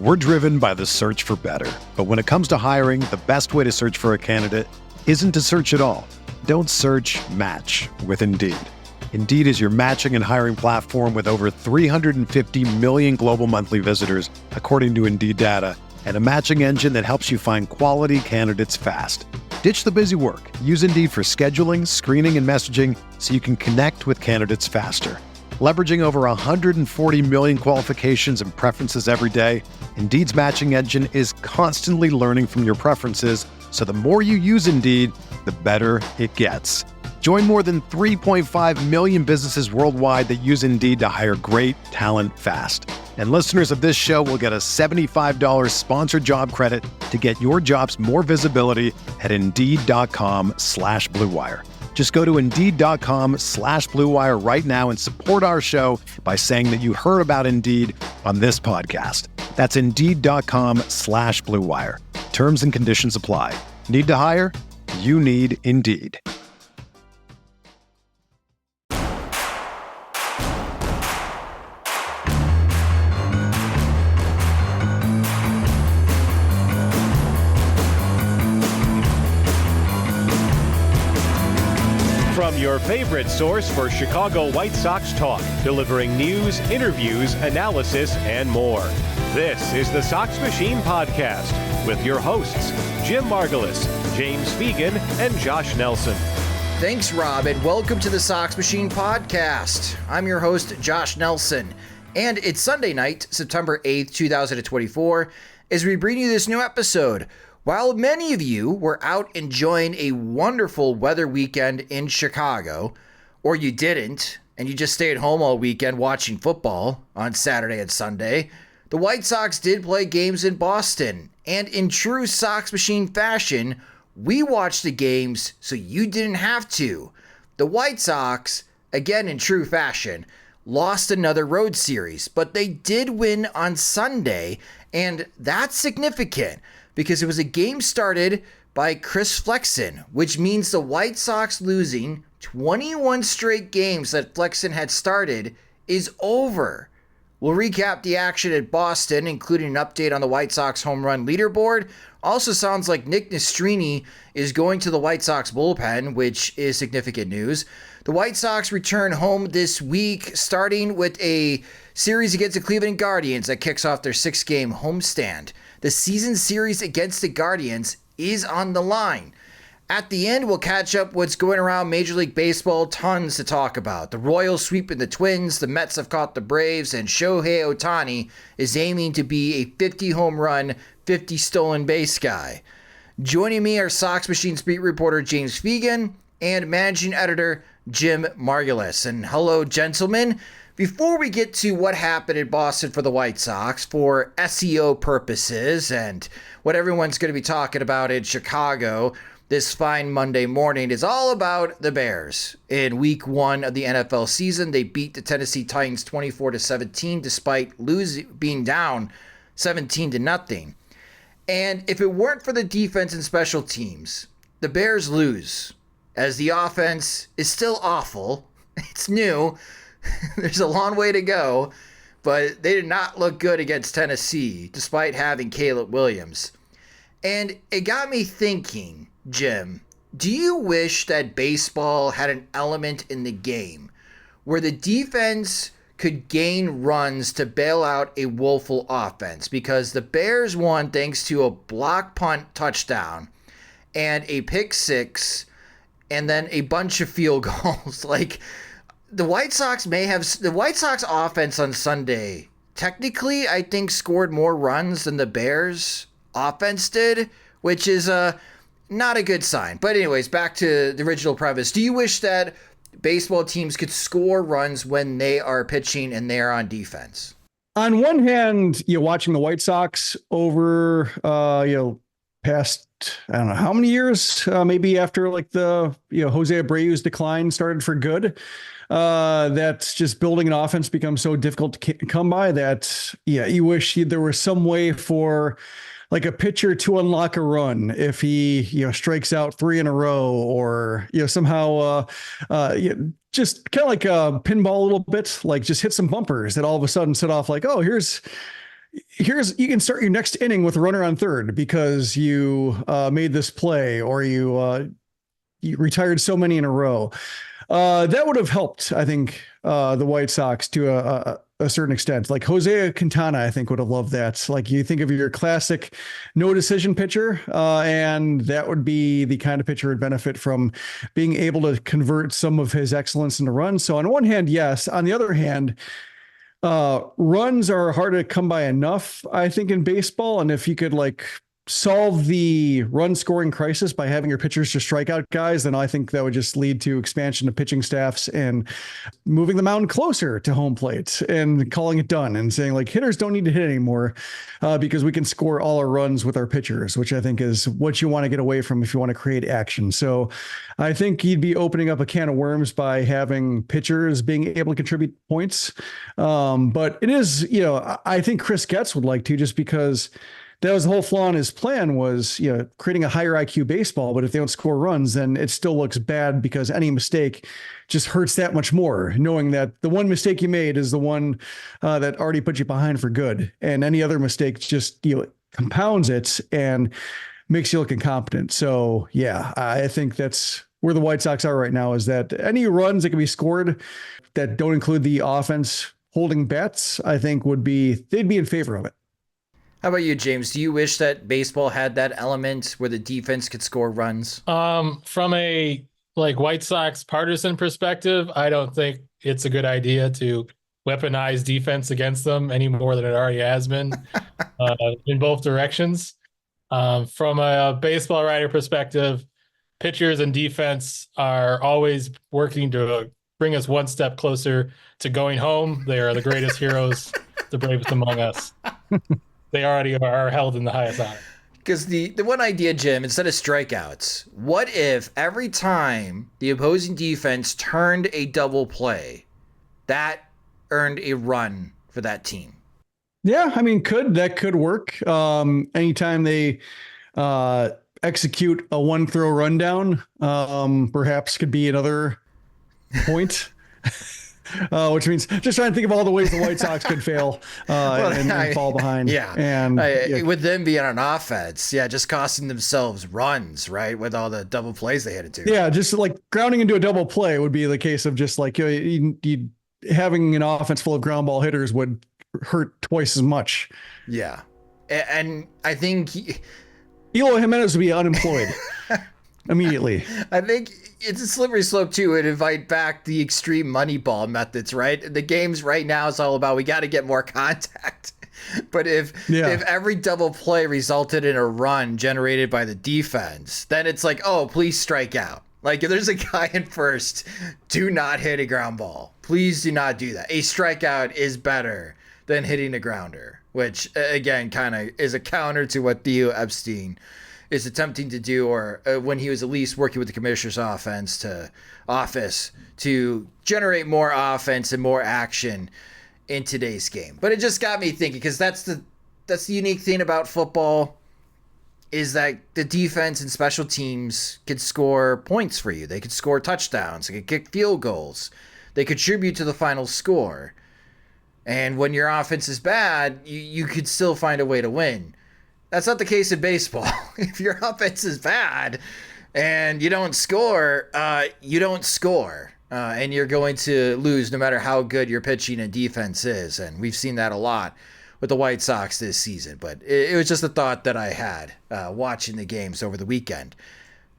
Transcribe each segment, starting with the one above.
We're driven by the search for better. But when it comes to hiring, the best way to search for a candidate isn't to search at all. Don't search, match with Indeed. Indeed is your matching and hiring platform with over 350 million global monthly visitors, according to Indeed data, and a matching engine that helps you find quality candidates fast. Ditch the busy work. Use Indeed for scheduling, screening, and messaging so you can connect with candidates faster. Leveraging over 140 million qualifications and preferences every day, Indeed's matching engine is constantly learning from your preferences, so the more you use Indeed, the better it gets. Join more than 3.5 million businesses worldwide that use Indeed to hire great talent fast. And listeners of this show will get a $75 sponsored job credit to get your jobs more visibility at Indeed.com/Blue Wire. Just go to Indeed.com/Blue Wire right now and support our show by saying that you heard about Indeed on this podcast. That's Indeed.com/Blue Wire. Terms and conditions apply. Need to hire? You need Indeed. From your favorite source for Chicago White Sox talk, delivering news, interviews, analysis, and more. This is the Sox Machine podcast with your hosts, Jim Margulis, James Fegan, and Josh Nelson. Thanks, Rob, and welcome to the Sox Machine podcast. I'm your host, Josh Nelson, and it's Sunday night, September 8th, 2024, as we bring you this new episode. While many of you were out enjoying a wonderful weather weekend in Chicago, or you didn't, and you just stayed home all weekend watching football on Saturday and Sunday, the White Sox did play games in Boston, and in true Sox Machine fashion, we watched the games so you didn't have to. The White Sox, again in true fashion, lost another road series, but they did win on Sunday, and that's significant because it was a game started by Chris Flexen, which means the White Sox losing 21 straight games that Flexen had started is over. We'll recap the action at Boston, including an update on the White Sox home run leaderboard. Also sounds like Nick Nastrini is going to the White Sox bullpen, which is significant news. The White Sox return home this week, starting with a series against the Cleveland Guardians that kicks off their 6-game homestand. The season series against the Guardians is on the line. At the end, we'll catch up what's going around Major League Baseball. Tons to talk about. The Royals sweeping the Twins, the Mets have caught the Braves, and Shohei Ohtani is aiming to be a 50 home run, 50 stolen base guy. Joining me are Sox Machine beat reporter James Fegan and managing editor Jim Margulis. And hello, gentlemen. Before we get to what happened in Boston for the White Sox, for SEO purposes and what everyone's going to be talking about in Chicago this fine Monday morning, is all about the Bears. In week 1 of the NFL season, they beat the Tennessee Titans 24-17 despite being down 17-0. And if it weren't for the defense and special teams, the Bears lose, as the offense is still awful. It's new. There's a long way to go, but they did not look good against Tennessee, despite having Caleb Williams. And it got me thinking, Jim, do you wish that baseball had an element in the game where the defense could gain runs to bail out a woeful offense? Because the Bears won thanks to a block punt touchdown and a pick six and then a bunch of field goals. Like, the White Sox offense on Sunday technically, I think, scored more runs than the Bears offense did, which is not a good sign. But anyways, back to the original premise. Do you wish that baseball teams could score runs when they are pitching and they are on defense? On one hand, watching the White Sox over, past, I don't know how many years, maybe after like the, Jose Abreu's decline started for good. That's just building an offense becomes so difficult to come by that, you wish there was some way for like a pitcher to unlock a run if he, strikes out 3 in a row or, somehow, just kind of like a pinball a little bit, like just hit some bumpers that all of a sudden set off like, oh, here's you can start your next inning with a runner on third because you made this play, or you retired so many in a row. That would have helped, I think, the White Sox to a certain extent. Like Jose Quintana, I think, would have loved that. Like, you think of your classic no decision pitcher, and that would be the kind of pitcher who would benefit from being able to convert some of his excellence into runs. So on one hand, yes. On the other hand, runs are hard to come by enough, I think, in baseball. And if you could solve the run scoring crisis by having your pitchers just strike out guys, then I think that would just lead to expansion of pitching staffs and moving the mound closer to home plate and calling it done and saying hitters don't need to hit anymore because we can score all our runs with our pitchers, which I think is what you want to get away from if you want to create action. So I think you'd be opening up a can of worms by having pitchers being able to contribute points. But it is, I think Chris Getz would like to, just because that was the whole flaw in his plan, was, creating a higher IQ baseball. But if they don't score runs, then it still looks bad, because any mistake just hurts that much more, knowing that the one mistake you made is the one that already put you behind for good. And any other mistake just compounds it and makes you look incompetent. So, yeah, I think that's where the White Sox are right now, is that any runs that can be scored that don't include the offense holding bats, I think they'd be in favor of it. How about you, James? Do you wish that baseball had that element where the defense could score runs? From a White Sox partisan perspective, I don't think it's a good idea to weaponize defense against them any more than it already has been in both directions. From a baseball writer perspective, pitchers and defense are always working to bring us one step closer to going home. They are the greatest heroes, the bravest among us. They already are held in the highest honor. Because the one idea, Jim, instead of strikeouts, what if every time the opposing defense turned a double play, that earned a run for that team? Yeah, I mean, that could work. Anytime they execute a one throw rundown, perhaps could be another point. Which means just trying to think of all the ways the White Sox could fail and fall behind. Yeah. And with them being on offense, just costing themselves runs, right? With all the double plays they had to do. Yeah, just grounding into a double play would be the case of just you having an offense full of ground ball hitters would hurt twice as much. Yeah. And I think Eloy Jimenez would be unemployed immediately. I think it's a slippery slope too, and invite back the extreme money ball methods, right? The games right now is all about, we got to get more contact. But if every double play resulted in a run generated by the defense, then it's please strike out. If there's a guy in first, do not hit a ground ball. Please do not do that. A strikeout is better than hitting a grounder, which again kind of is a counter to what Theo Epstein is attempting to do, or when he was at least working with the commissioner's office to generate more offense and more action in today's game. But it just got me thinking, because that's the unique thing about football, is that the defense and special teams could score points for you. They could score touchdowns. They could kick field goals. They contribute to the final score. And when your offense is bad, you could still find a way to win. That's not the case in baseball. If your offense is bad and you don't score, you don't score. And you're going to lose no matter how good your pitching and defense is. And we've seen that a lot with the White Sox this season. But it was just a thought that I had watching the games over the weekend.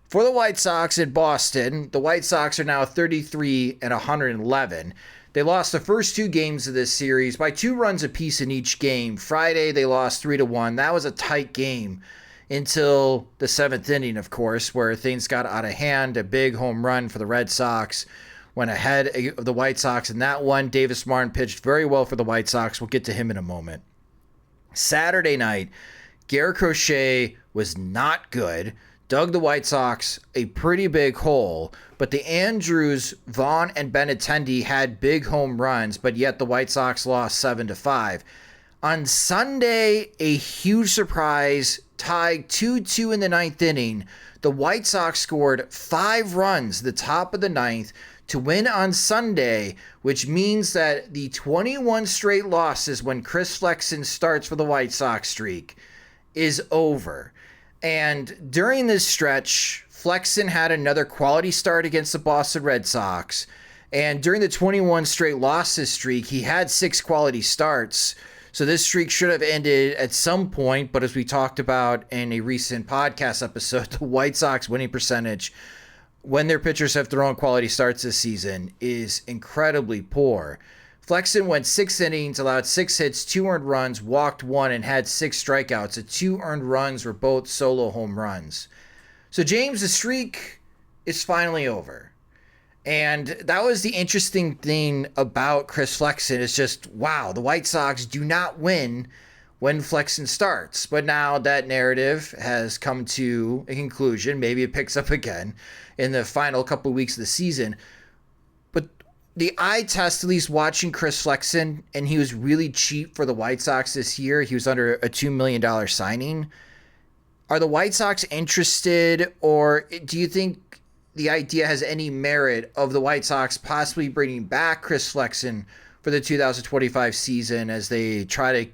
For the White Sox in Boston, the White Sox are now 33-111. They lost the first two games of this series by 2 runs apiece in each game. Friday, they lost 3-1. That was a tight game until the 7th inning, of course, where things got out of hand. A big home run for the Red Sox went ahead of the White Sox in that one. Davis Martin pitched very well for the White Sox. We'll get to him in a moment. Saturday night, Garrett Crochet was not good. Dug the White Sox a pretty big hole, but the Andrews, Vaughn, and Benintendi had big home runs, but yet the White Sox lost 7-5. On Sunday, a huge surprise, tied 2-2 in the 9th inning. The White Sox scored 5 runs at the top of the 9th to win on Sunday, which means that the 21 straight losses when Chris Flexen starts for the White Sox streak is over. And during this stretch, Flexen had another quality start against the Boston Red Sox. And during the 21 straight losses streak, he had 6 quality starts. So this streak should have ended at some point, but as we talked about in a recent podcast episode, the White Sox winning percentage when their pitchers have thrown quality starts this season is incredibly poor. Flexen went 6 innings, allowed 6 hits, 2 earned runs, walked 1, and had 6 strikeouts. The 2 earned runs were both solo home runs. So James, the streak is finally over. And that was the interesting thing about Chris Flexen is just, wow, the White Sox do not win when Flexen starts. But now that narrative has come to a conclusion. Maybe it picks up again in the final couple of weeks of the season. But the eye test, at least watching Chris Flexen, and he was really cheap for the White Sox this year. He was under a $2 million signing. Are the White Sox interested, or do you think the idea has any merit of the White Sox possibly bringing back Chris Flexen for the 2025 season as they try to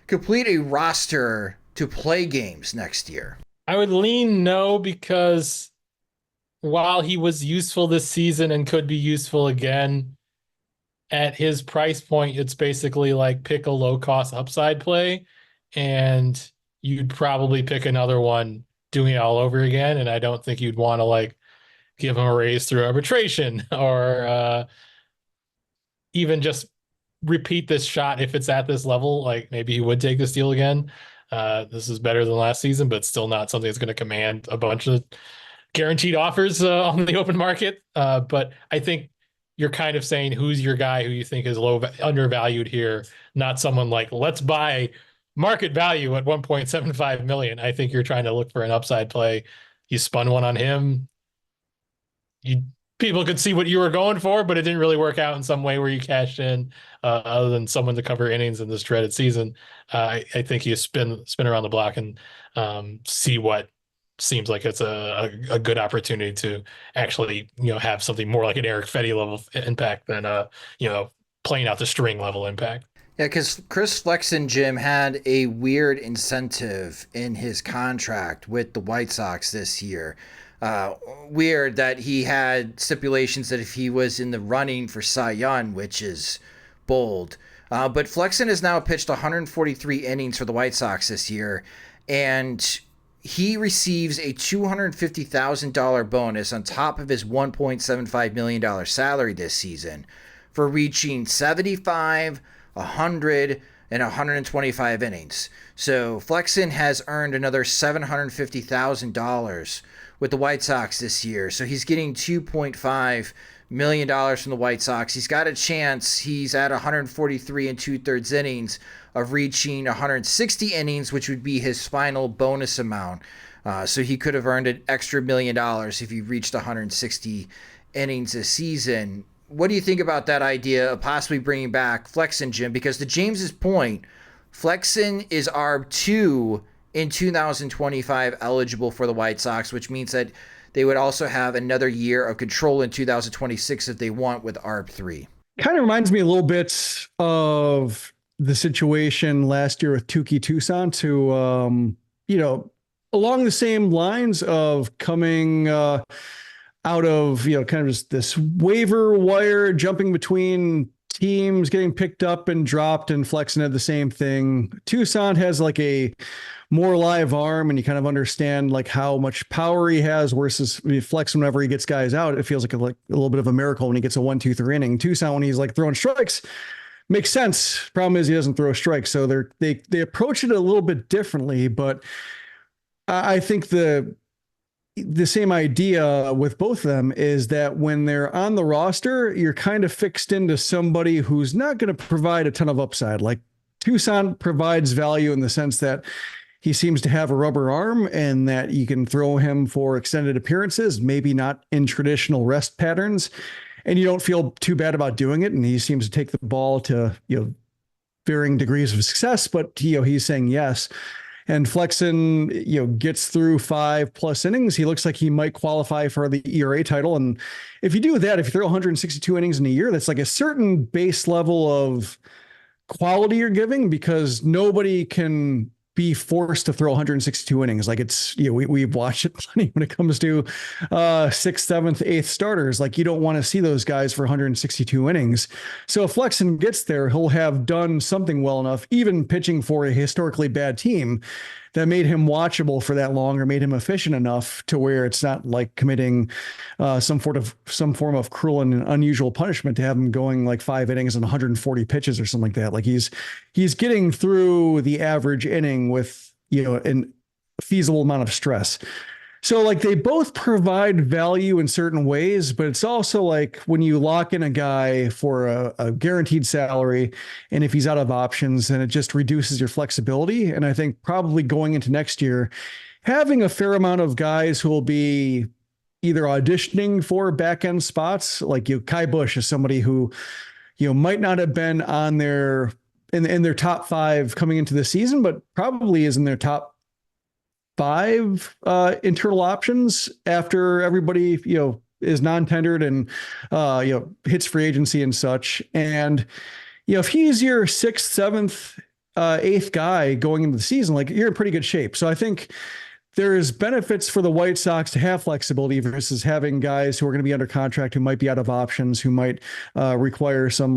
complete a roster to play games next year? I would lean no, because while he was useful this season and could be useful again, at his price point, it's basically like pick a low-cost upside play, and you'd probably pick another one doing it all over again. And I don't think you'd want to like give him a raise through arbitration or even just repeat this shot if it's at this level. Like maybe he would take this deal again. This is better than last season, but still not something that's going to command a bunch of guaranteed offers on the open market. But I think you're kind of saying who's your guy who you think is undervalued here, not someone like, let's buy market value at 1.75 million. I think you're trying to look for an upside play. You spun one on him. People could see what you were going for, but it didn't really work out in some way where you cashed in, other than someone to cover innings in this dreaded season. I think you spin around the block and see what seems like it's a good opportunity to actually, have something more like an Eric Fetty level impact than playing out the string level impact. Yeah, because Chris Flexen, Jim, had a weird incentive in his contract with the White Sox this year. Weird that he had stipulations that if he was in the running for Cy Young, which is bold. But Flexen has now pitched 143 innings for the White Sox this year, and he receives a $250,000 bonus on top of his $1.75 million salary this season for reaching 75, 100, and 125 innings. So Flexen has earned another $750,000 with the White Sox this year. So he's getting $2.5 million from the White Sox. He's got a chance. He's at 143 and 2/3 innings of reaching 160 innings, which would be his final bonus amount. So he could have earned an extra $1 million if he reached 160 innings this season. What do you think about that idea of possibly bringing back Flexen, Jim? Because to James's point, Flexen is ARB 2 in 2025 eligible for the White Sox, which means that they would also have another year of control in 2026 if they want with ARB 3. Kind of reminds me a little bit of the situation last year with Touki Toussaint, who, along the same lines of coming out of, kind of just this waiver wire, jumping between teams, getting picked up and dropped, and Flexen had the same thing. Toussaint has like a more live arm, and you kind of understand like how much power he has versus Flexen. Whenever he gets guys out, it feels like a little bit of a miracle when he gets a 1-2-3 inning. Toussaint, when he's like throwing strikes, makes sense. Problem is he doesn't throw strikes. So they approach it a little bit differently, but I think the same idea with both of them is that when they're on the roster, you're kind of fixed into somebody who's not going to provide a ton of upside. Like Toussaint provides value in the sense that he seems to have a rubber arm and that you can throw him for extended appearances, maybe not in traditional rest patterns, and you don't feel too bad about doing it. And he seems to take the ball to, varying degrees of success, but he's saying yes. and Flexen, gets through 5+ innings, he looks like he might qualify for the ERA title. And if you do that, if you throw 162 innings in a year, that's like a certain base level of quality you're giving, because nobody can be forced to throw 162 innings. Like it's, we've watched it plenty when it comes to 6th, 7th, 8th starters. Like you don't want to see those guys for 162 innings. So if Flexen gets there, he'll have done something well enough, even pitching for a historically bad team, that made him watchable for that long, or made him efficient enough to where it's not like committing some form of cruel and unusual punishment to have him going like 5 innings and 140 pitches or something like that. Like he's getting through the average inning with, an feasible amount of stress. So like they both provide value in certain ways, but it's also like when you lock in a guy for a guaranteed salary, and if he's out of options, then it just reduces your flexibility. And I think probably going into next year, having a fair amount of guys who will be either auditioning for back end spots, like Kai Busch is somebody who, might not have been on their in their top 5 coming into the season, but probably is in their top 5 internal options after everybody, is non-tendered and, hits free agency and such. And, if he's your 6th, 7th, 8th guy going into the season, like you're in pretty good shape. So I think there's benefits for the White Sox to have flexibility versus having guys who are going to be under contract, who might be out of options, who might require some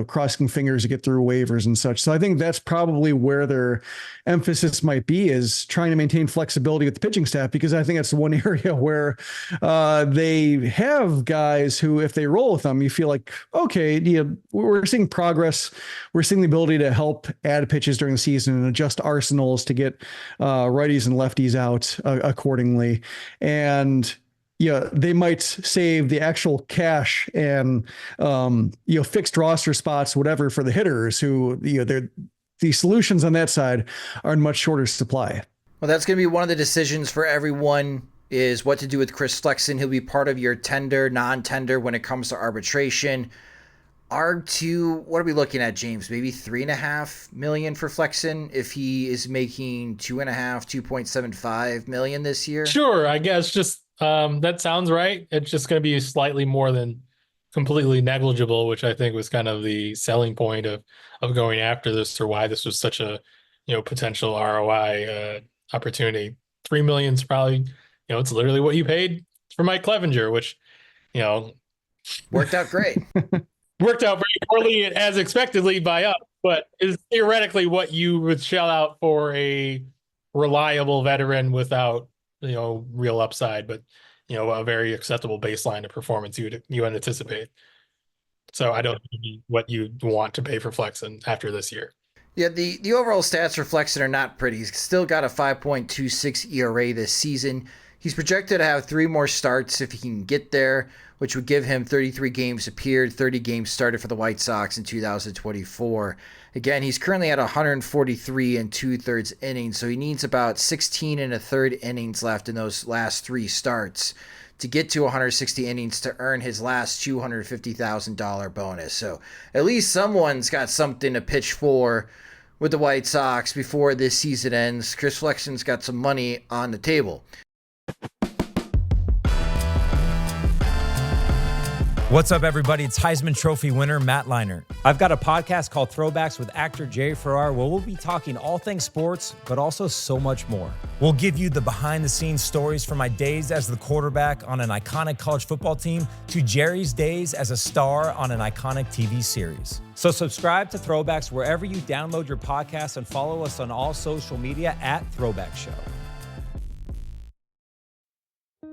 crossing fingers to get through waivers and such. So I think that's probably where their emphasis might be, is trying to maintain flexibility with the pitching staff, because I think that's the one area where they have guys who, if they roll with them, you feel like, okay, we're seeing progress. We're seeing the ability to help add pitches during the season and adjust arsenals to get righties and lefties out accordingly. And they might save the actual cash and fixed roster spots, whatever, for the hitters who the solutions on that side are in much shorter supply. Well, that's going to be one of the decisions for everyone, is what to do with Chris Flexen. He'll be part of your tender, non-tender when it comes to arbitration. R2, what are we looking at, James? Maybe $3.5 million for Flexen if he is making $2.75 million this year? Sure, I guess just that sounds right. It's just going to be slightly more than completely negligible, which I think was kind of the selling point of going after this, or why this was such a potential ROI opportunity. $3 million is probably it's literally what you paid for Mike Clevenger, which worked out great. Worked out very poorly as expectedly by us, but is theoretically what you would shell out for a reliable veteran without real upside, but a very acceptable baseline of performance you would anticipate. So I don't know what you want to pay for Flexen after this year. Yeah, the overall stats for Flexen are not pretty. He's still got a 5.26 ERA this season. He's projected to have 3 more starts if he can get there, which would give him 33 games appeared, 30 games started for the White Sox in 2024. Again, he's currently at 143 2/3 innings, so he needs about 16 1/3 innings left in those last 3 starts to get to 160 innings to earn his last $250,000 bonus. So at least someone's got something to pitch for with the White Sox before this season ends. Chris Flexen's got some money on the table. What's up, everybody? It's Heisman Trophy winner Matt Leinart. I've got a podcast called Throwbacks with actor Jay Farrar, where we'll be talking all things sports, but also so much more. We'll give you the behind-the-scenes stories from my days as the quarterback on an iconic college football team to Jerry's days as a star on an iconic TV series. So subscribe to Throwbacks wherever you download your podcasts and follow us on all social media at Throwback Show.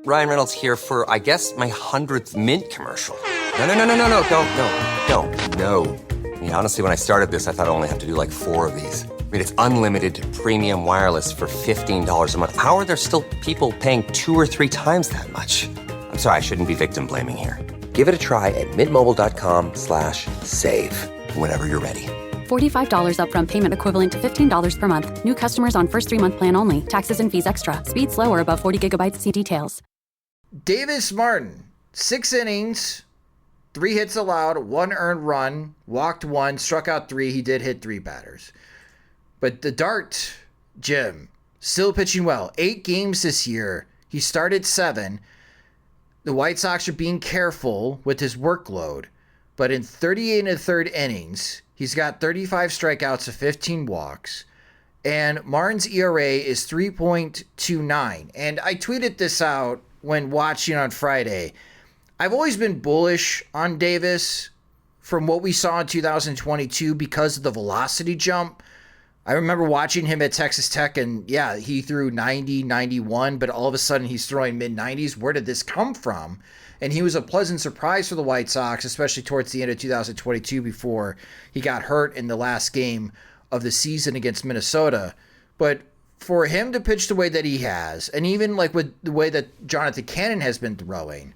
Ryan Reynolds here for, I guess, my 100th Mint commercial. No, don't. I mean, honestly, when I started this, I thought I only have to do like 4 of these. I mean, it's unlimited premium wireless for $15 a month. How are there still people paying 2 or 3 times that much? I'm sorry, I shouldn't be victim blaming here. Give it a try at mintmobile.com/save. Whenever you're ready. $45 upfront payment equivalent to $15 per month. New customers on first 3-month plan only. Taxes and fees extra. Speed slower above 40 gigabytes. See details. Davis Martin, 6 innings, 3 hits allowed, 1 earned run, walked 1, struck out 3. He did hit 3 batters. But the dart, Jim, still pitching well. 8 games this year. He started 7. The White Sox are being careful with his workload, but in 38 1/3 innings, he's got 35 strikeouts of 15 walks, and Martin's ERA is 3.29. And I tweeted this out when watching on Friday. I've always been bullish on Davis from what we saw in 2022 because of the velocity jump. I remember watching him at Texas Tech, and yeah, he threw 90, 91, but all of a sudden he's throwing mid-90s. Where did this come from? And he was a pleasant surprise for the White Sox, especially towards the end of 2022 before he got hurt in the last game of the season against Minnesota. But for him to pitch the way that he has, and even like with the way that Jonathan Cannon has been throwing,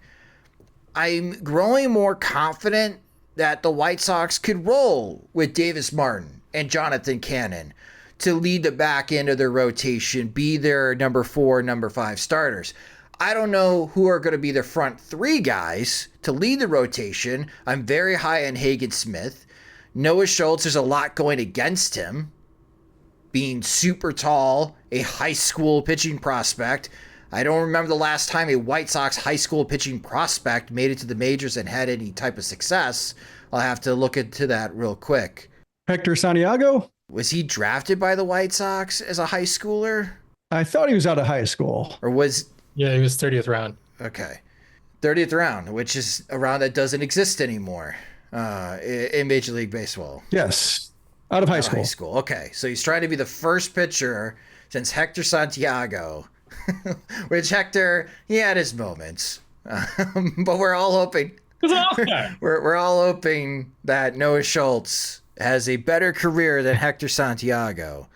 I'm growing more confident that the White Sox could roll with Davis Martin and Jonathan Cannon to lead the back end of their rotation, be their number 4, number 5 starters. I don't know who are going to be the front 3 guys to lead the rotation. I'm very high on Hagen Smith. Noah Schultz, there's a lot going against him. Being super tall, a high school pitching prospect. I don't remember the last time a White Sox high school pitching prospect made it to the majors and had any type of success. I'll have to look into that real quick. Hector Santiago? Was he drafted by the White Sox as a high schooler? I thought he was out of high school. Or was... Yeah, he was 30th round. Okay. 30th round, which is a round that doesn't exist anymore in Major League Baseball. Yes. Out of high school. High school. Okay. So he's trying to be the first pitcher since Hector Santiago, which Hector, he had his moments. But we're all hoping... we're all hoping that Noah Schultz has a better career than Hector Santiago.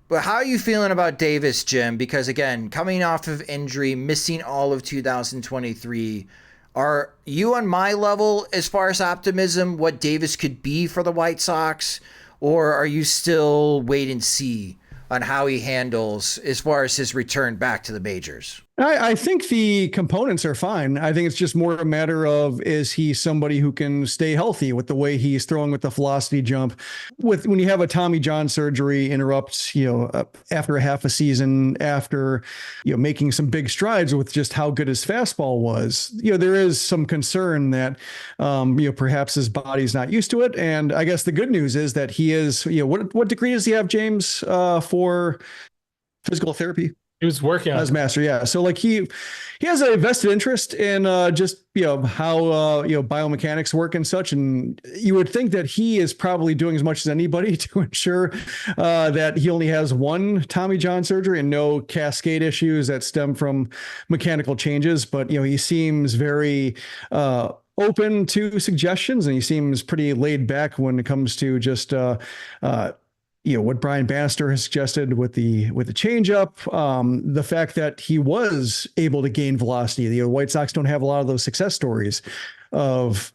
But how are you feeling about Davis, Jim? Because again, coming off of injury, missing all of 2023, are you on my level as far as optimism, what Davis could be for the White Sox? Or are you still wait and see on how he handles as far as his return back to the majors? I think the components are fine. I think it's just more a matter of, is he somebody who can stay healthy with the way he's throwing with the velocity jump? When you have a Tommy John surgery interrupts, after a half a season, after, making some big strides with just how good his fastball was, there is some concern that, perhaps his body's not used to it. And I guess the good news is that he is, what degree does he have, James, for physical therapy? He was working on as master. Yeah. So like he has a vested interest in just, how, biomechanics work and such. And you would think that he is probably doing as much as anybody to ensure that he only has one Tommy John surgery and no cascade issues that stem from mechanical changes. But, he seems very, open to suggestions, and he seems pretty laid back when it comes to just, what Brian Bannister has suggested with the changeup, the fact that he was able to gain velocity. The White Sox don't have a lot of those success stories of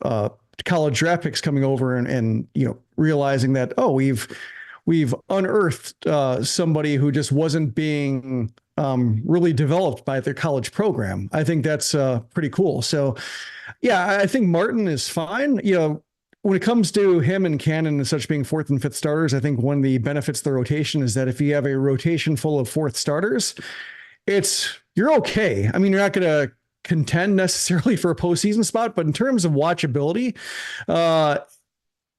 college draft picks coming over and realizing that, we've unearthed somebody who just wasn't being really developed by their college program. I think that's pretty cool. So, yeah, I think Martin is fine. When it comes to him and Cannon and such being 4th and 5th starters, I think one of the benefits of the rotation is that if you have a rotation full of 4th starters, you're okay. I mean, you're not going to contend necessarily for a postseason spot, but in terms of watchability,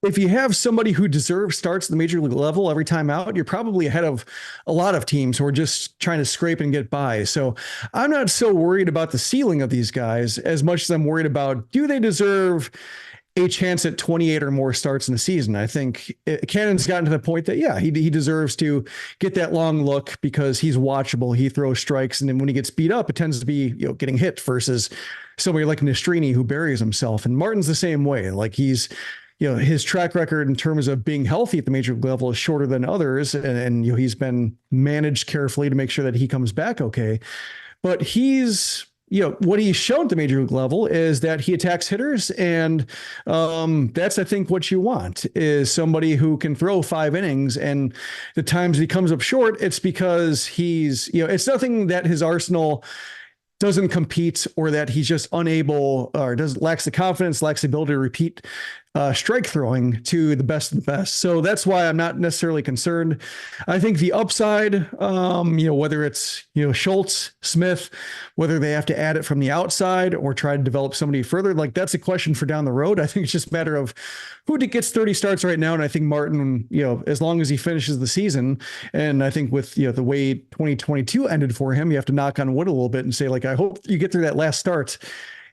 if you have somebody who deserves starts at the major league level every time out, you're probably ahead of a lot of teams who are just trying to scrape and get by. So I'm not so worried about the ceiling of these guys as much as I'm worried about, do they deserve a chance at 28 or more starts in the season? I think Cannon's gotten to the point that, he deserves to get that long look because he's watchable. He throws strikes. And then when he gets beat up, it tends to be, getting hit versus somebody like Nastrini who buries himself. And Martin's the same way. Like he's, his track record in terms of being healthy at the major league level is shorter than others. And he's been managed carefully to make sure that he comes back okay. But he's, what he's shown at the major league level is that he attacks hitters. And that's, I think, what you want is somebody who can throw 5 innings. And the times he comes up short, it's because he's, it's nothing that his arsenal doesn't compete or that he's just unable or lacks the confidence, lacks the ability to repeat strike throwing to the best of the best. So that's why I'm not necessarily concerned. I think the upside, whether it's, Schultz, Smith, whether they have to add it from the outside or try to develop somebody further, like that's a question for down the road. I think it's just a matter of who gets 30 starts right now. And I think Martin, as long as he finishes the season, and I think with, the way 2022 ended for him, you have to knock on wood a little bit and say, like, I hope you get through that last start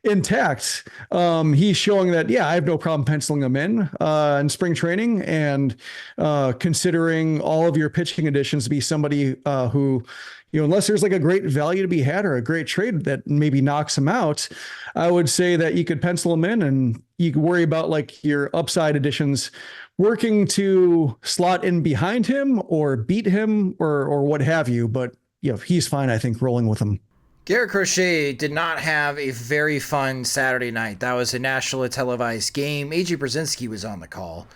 intact. He's showing that, I have no problem penciling him in spring training, and considering all of your pitching additions to be somebody who, unless there's like a great value to be had or a great trade that maybe knocks him out, I would say that you could pencil him in, and you could worry about like your upside additions working to slot in behind him or beat him or what have you. But he's fine, I think, rolling with him. Garrett Crochet did not have a very fun Saturday night. That was a nationally televised game. A.J. Brzezinski was on the call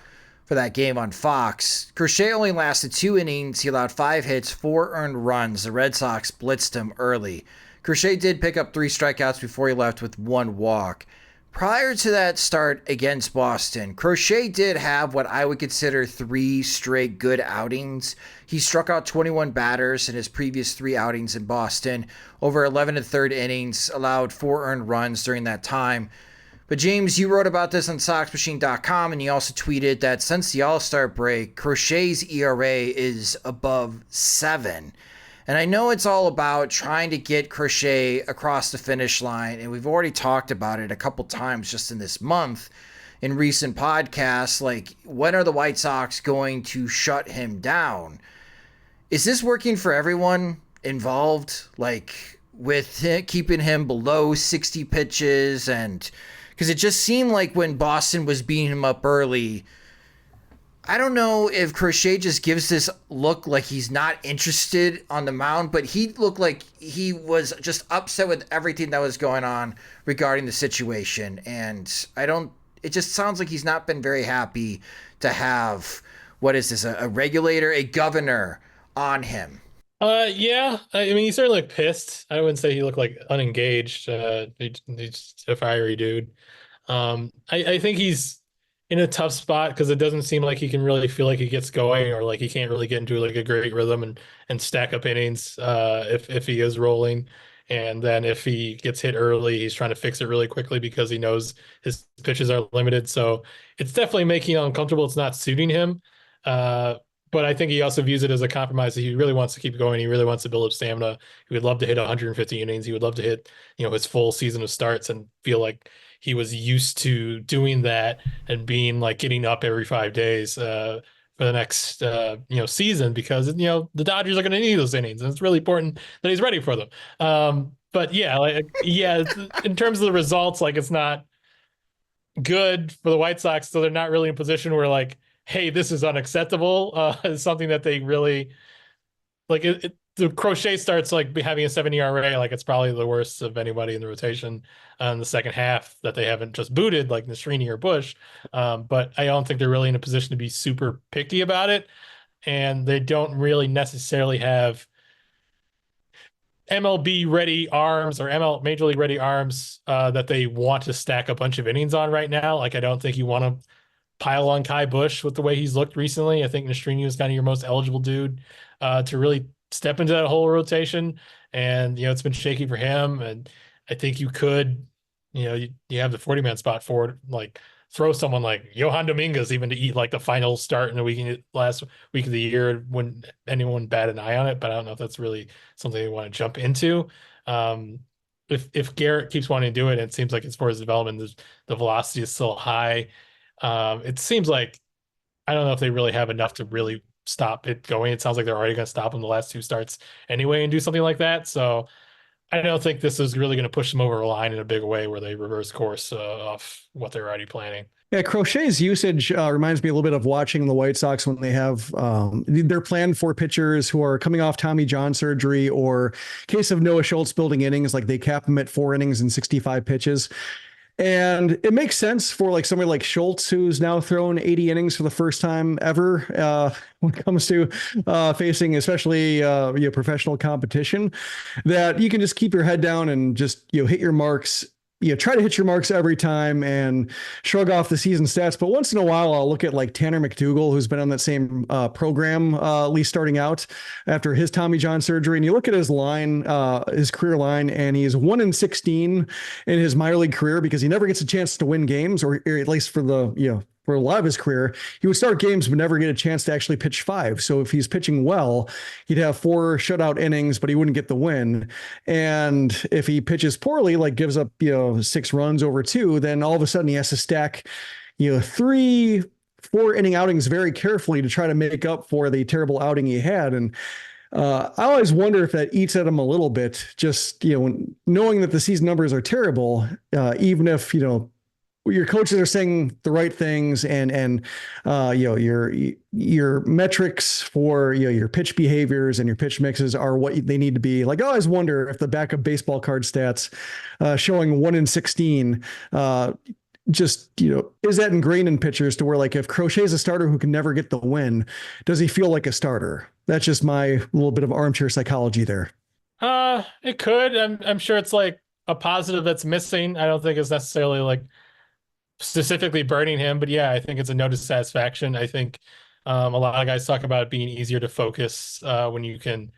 for that game on Fox. Crochet only lasted 2 innings. He allowed 5 hits, 4 earned runs. The Red Sox blitzed him early. Crochet did pick up 3 strikeouts before he left with 1 walk. Prior to that start against Boston, Crochet did have what I would consider 3 straight good outings. He struck out 21 batters in his previous 3 outings in Boston, over 11 1/3 innings, allowed 4 earned runs during that time. But James, you wrote about this on SoxMachine.com, and you also tweeted that since the All-Star break, Crochet's ERA is above 7. And I know it's all about trying to get Crochet across the finish line, and we've already talked about it a couple times just in this month in recent podcasts. Like, when are the White Sox going to shut him down? Is this working for everyone involved? Like, with keeping him below 60 pitches? And because it just seemed like when Boston was beating him up early, I don't know if Crochet just gives this look like he's not interested on the mound, but he looked like he was just upset with everything that was going on regarding the situation. And it just sounds like he's not been very happy to have, what is this, a regulator, a governor on him. Yeah. I mean, he's certainly pissed. I wouldn't say he looked like unengaged. He's a fiery dude. I think he's in a tough spot because it doesn't seem like he can really feel like he gets going, or like he can't really get into like a great rhythm and stack up innings if he is rolling. And then if he gets hit early, he's trying to fix it really quickly because he knows his pitches are limited. So it's definitely making him uncomfortable. It's not suiting him. But I think he also views it as a compromise. He really wants to keep going. He really wants to build up stamina. He would love to hit 150 innings. He would love to hit, his full season of starts and feel like he was used to doing that and being like getting up every 5 days for the next, season, because, the Dodgers are going to need those innings, and it's really important that he's ready for them. But in terms of the results, like, it's not good for the White Sox. So they're not really in a position where like, hey, this is unacceptable. It's something that they really like. The Crochet starts like having a 7 ERA, like it's probably the worst of anybody in the rotation in the second half that they haven't just booted, like Nastrini or Bush. But I don't think they're really in a position to be super picky about it, and they don't really necessarily have MLB ready arms or Major League ready arms that they want to stack a bunch of innings on right now. Like, I don't think you want to pile on Kai Bush with the way he's looked recently. I think Nastrini was kind of your most eligible dude to really step into that whole rotation. And, it's been shaky for him. And I think you could, you have the 40-man spot forward, like throw someone like Johan Dominguez even to eat like the final start in the last week of the year when anyone bat an eye on it. But I don't know if that's really something they want to jump into. If Garrett keeps wanting to do it, and it seems like as far as development, the velocity is still high. It seems like, I don't know if they really have enough to really stop it going. It sounds like they're already going to stop him the last 2 starts anyway and do something like that. So I don't think this is really going to push them over a line in a big way where they reverse course off what they're already planning. Yeah, Crochet's usage reminds me a little bit of watching the White Sox when they have their plan for pitchers who are coming off Tommy John surgery, or case of Noah Schultz building innings, like they cap them at 4 innings and 65 pitches. And it makes sense for like somebody like Schultz, who's now thrown 80 innings for the first time ever when it comes to facing especially professional competition, that you can just keep your head down and just hit your marks try to hit your marks every time and shrug off the season stats. But once in a while, I'll look at like Tanner McDougal, who's been on that same program, at least starting out after his Tommy John surgery. And you look at his line, his career line, and he's 1-16 in his minor league career because he never gets a chance to win games, or at least for for a lot of his career, he would start games but never get a chance to actually pitch 5. So if he's pitching well, he'd have 4 shutout innings, but he wouldn't get the win. And if he pitches poorly, like gives up 6 runs over 2, then all of a sudden he has to stack 3-4 inning outings very carefully to try to make up for the terrible outing he had. And I always wonder if that eats at him a little bit, just knowing that the season numbers are terrible, even if your coaches are saying the right things and your metrics for your pitch behaviors and your pitch mixes are what they need to be. Like, I always wonder if the back of baseball card stats showing 1-16 is that ingrained in pitchers to where, like, if Crochet is a starter who can never get the win, does he feel like a starter? That's just my little bit of armchair psychology there. It could. I'm sure it's like a positive that's missing. I don't think it's necessarily like specifically burning him, but yeah, I think it's a no dissatisfaction. I think a lot of guys talk about it being easier to focus when you can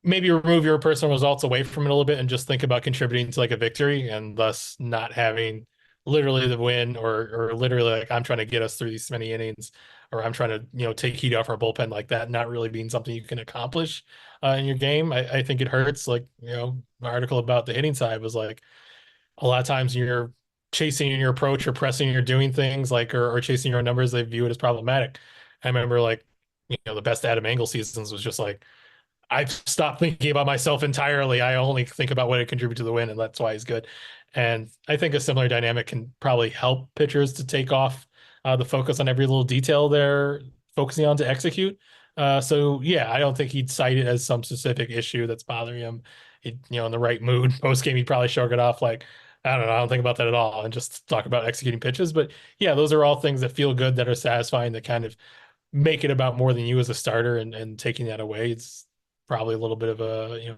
maybe remove your personal results away from it a little bit and just think about contributing to like a victory, and thus not having literally the win or literally like, I'm trying to get us through these many innings, or I'm trying to take heat off our bullpen, like that not really being something you can accomplish in your game. I think it hurts. Like, my article about the hitting side was like, a lot of times you're chasing your approach or pressing, you're doing things like, or chasing your own numbers, they view it as problematic. I remember like, the best Adam Engel seasons was just like, I've stopped thinking about myself entirely. I only think about what it contributes to the win, and that's why he's good. And I think a similar dynamic can probably help pitchers to take off the focus on every little detail they're focusing on to execute. So yeah, I don't think he'd cite it as some specific issue that's bothering him. In the right mood post game, he'd probably shrug it off like, I don't know, I don't think about that at all, and just talk about executing pitches. But yeah, those are all things that feel good, that are satisfying, that kind of make it about more than you as a starter, and taking that away, it's probably a little bit of a,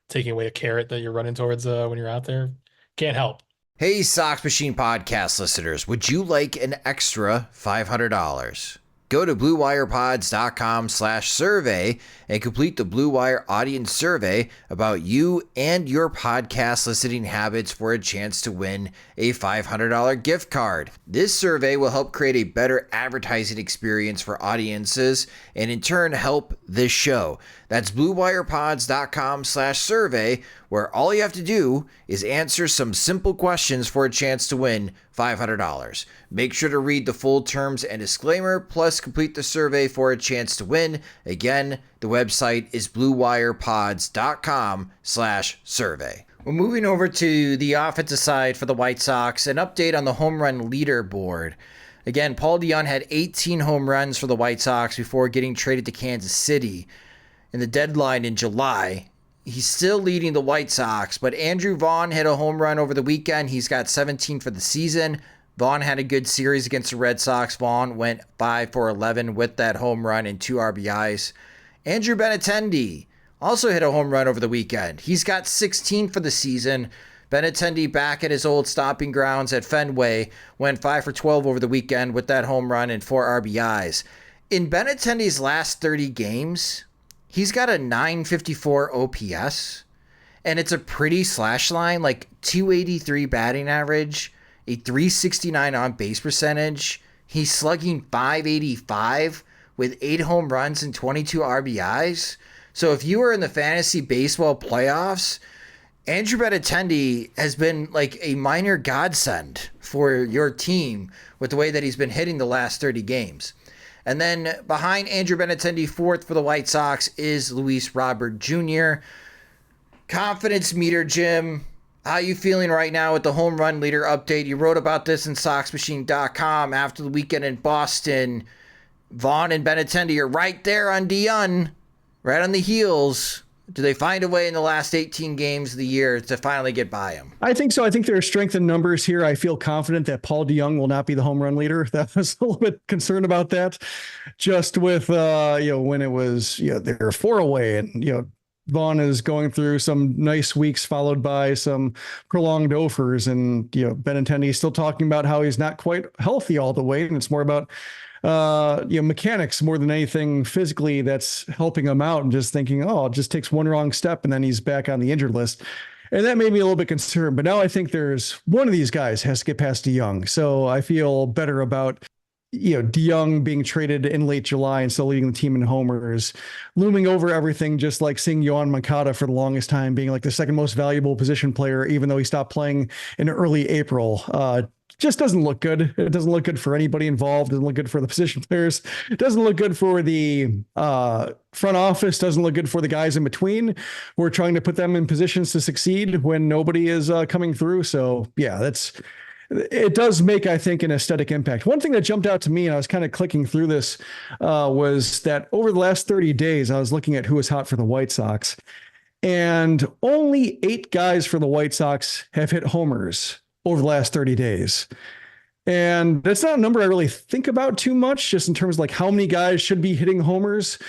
taking away a carrot that you're running towards when you're out there. Can't help. Hey, Sox Machine podcast listeners, would you like an extra $500? Go to bluewirepods.com/survey and complete the Blue Wire audience survey about you and your podcast listening habits for a chance to win a $500 gift card. This survey will help create a better advertising experience for audiences and in turn help this show. That's bluewirepods.com/survey, where all you have to do is answer some simple questions for a chance to win $500. Make sure to read the full terms and disclaimer, plus complete the survey for a chance to win. Again, the website is bluewirepods.com/survey. We're moving over to the offensive side for the White Sox. An update on the home run leaderboard. Again, Paul DeJong had 18 home runs for the White Sox before getting traded to Kansas City in the deadline in July. He's still leading the White Sox, but Andrew Vaughn hit a home run over the weekend. He's got 17 for the season. Vaughn had a good series against the Red Sox. Vaughn went 5 for 11 with that home run and 2 RBIs. Andrew Benintendi also hit a home run over the weekend. He's got 16 for the season. Benintendi, back at his old stomping grounds at Fenway, went 5 for 12 over the weekend with that home run and 4 RBIs. In Benintendi's last 30 games, he's got a 954 OPS, and it's a pretty slash line, like 283 batting average, a 369 on base percentage. He's slugging 585 with 8 home runs and 22 RBIs. So if you were in the fantasy baseball playoffs, Andrew Benintendi has been like a minor godsend for your team with the way that he's been hitting the last 30 games. And then behind Andrew Benintendi, fourth for the White Sox, is Luis Robert Jr. Confidence meter, Jim. How you feeling right now with the home run leader update? You wrote about this in SoxMachine.com after the weekend in Boston. Vaughn and Benintendi are right there on DeJong, right on the heels. Do they find a way in the last 18 games of the year to finally get by him? I think so. I think there are strength in numbers here. I feel confident that Paul DeJong will not be the home run leader. That was a little bit concerned about that, just with when it was they were 4 away and Vaughn is going through some nice weeks followed by some prolonged offers, and Benintendi is still talking about how he's not quite healthy all the way, and it's more about mechanics more than anything physically that's helping him out, and just thinking, oh, it just takes one wrong step and then he's back on the injured list. And that made me a little bit concerned. But now I think there's one of these guys has to get past DeYoung. So I feel better about, DeYoung being traded in late July and still leading the team in homers, looming over everything, just like seeing Yohan Moncada for the longest time being like the second most valuable position player, even though he stopped playing in early April. Just doesn't look good. It doesn't look good for anybody involved. It doesn't look good for the position players. It doesn't look good for the front office. Doesn't look good for the guys in between. We're trying to put them in positions to succeed when nobody is coming through. So yeah, it does make, I think, an aesthetic impact. One thing that jumped out to me, and I was kind of clicking through this, was that over the last 30 days, I was looking at who was hot for the White Sox, and only 8 guys for the White Sox have hit homers over the last 30 days. And that's not a number I really think about too much, just in terms of like how many guys should be hitting homers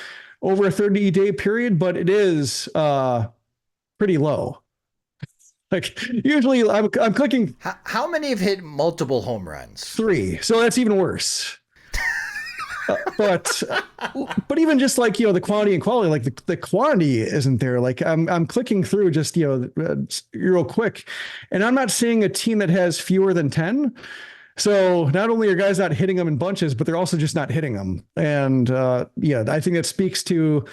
over a 30-day period, but it is pretty low. Like usually I'm clicking. How many have hit multiple home runs? 3. So that's even worse. But even just like, the quantity and quality, like the quantity isn't there. Like I'm clicking through just, real quick, and I'm not seeing a team that has fewer than 10. So not only are guys not hitting them in bunches, but they're also just not hitting them. And I think that speaks to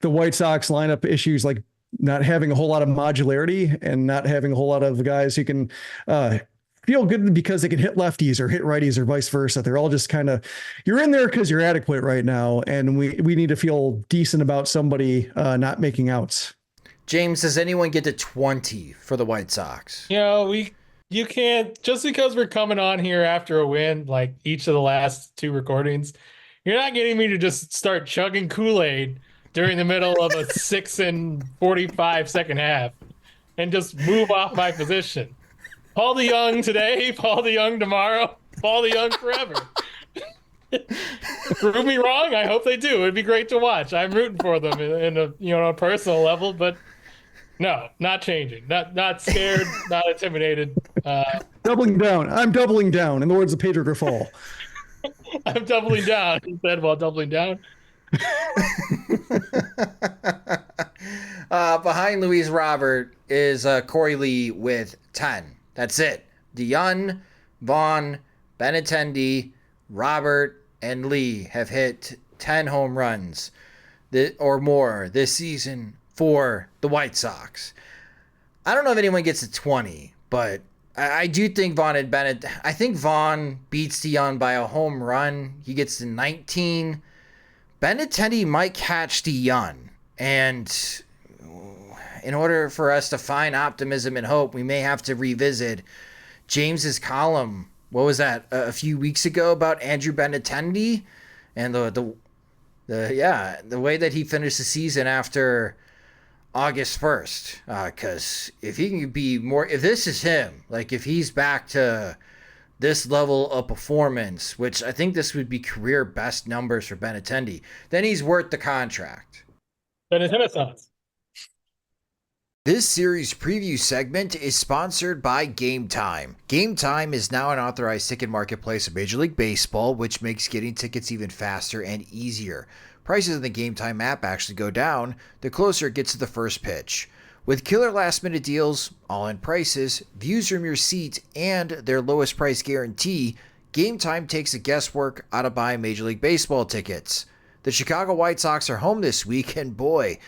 the White Sox lineup issues, like not having a whole lot of modularity and not having a whole lot of guys who can feel good because they can hit lefties or hit righties or vice versa. They're all just kind of, you're in there because you're adequate right now. And we need to feel decent about somebody not making outs. James, does anyone get to 20 for the White Sox? You can't, just because we're coming on here after a win, like each of the last 2 recordings, you're not getting me to just start chugging Kool-Aid during the middle of a 6 and 45 second half and just move off my position. Paul DeYoung today, Paul DeYoung tomorrow, Paul DeYoung forever. Prove me wrong. I hope they do. It'd be great to watch. I'm rooting for them in a personal level, but no, not changing. Not scared, not intimidated. Doubling down. I'm doubling down, in the words of Pedro Grifol. I'm doubling down. He said while doubling down. Behind Luis Robert is Corey Lee with 10. That's it. DeYoung, Vaughn, Benintendi, Robert, and Lee have hit 10 home runs or more this season for the White Sox. I don't know if anyone gets to 20, but I do think Vaughn and Bennett. I think Vaughn beats DeYoung by a home run. He gets to 19. Benintendi might catch DeYoung, and in order for us to find optimism and hope, we may have to revisit James's column. What was that, a few weeks ago, about Andrew Benintendi and the way that he finished the season after August 1st. Because if he can be more, if this is him, like if he's back to this level of performance, which I think this would be career best numbers for Benintendi, then he's worth the contract. Benintendi. This series preview segment is sponsored by Game Time. Game Time is now an authorized ticket marketplace of Major League Baseball, which makes getting tickets even faster and easier. Prices in the Game Time app actually go down the closer it gets to the first pitch. With killer last-minute deals, all-in prices, views from your seat, and their lowest price guarantee, Game Time takes the guesswork out of buying Major League Baseball tickets. The Chicago White Sox are home this week, and boy,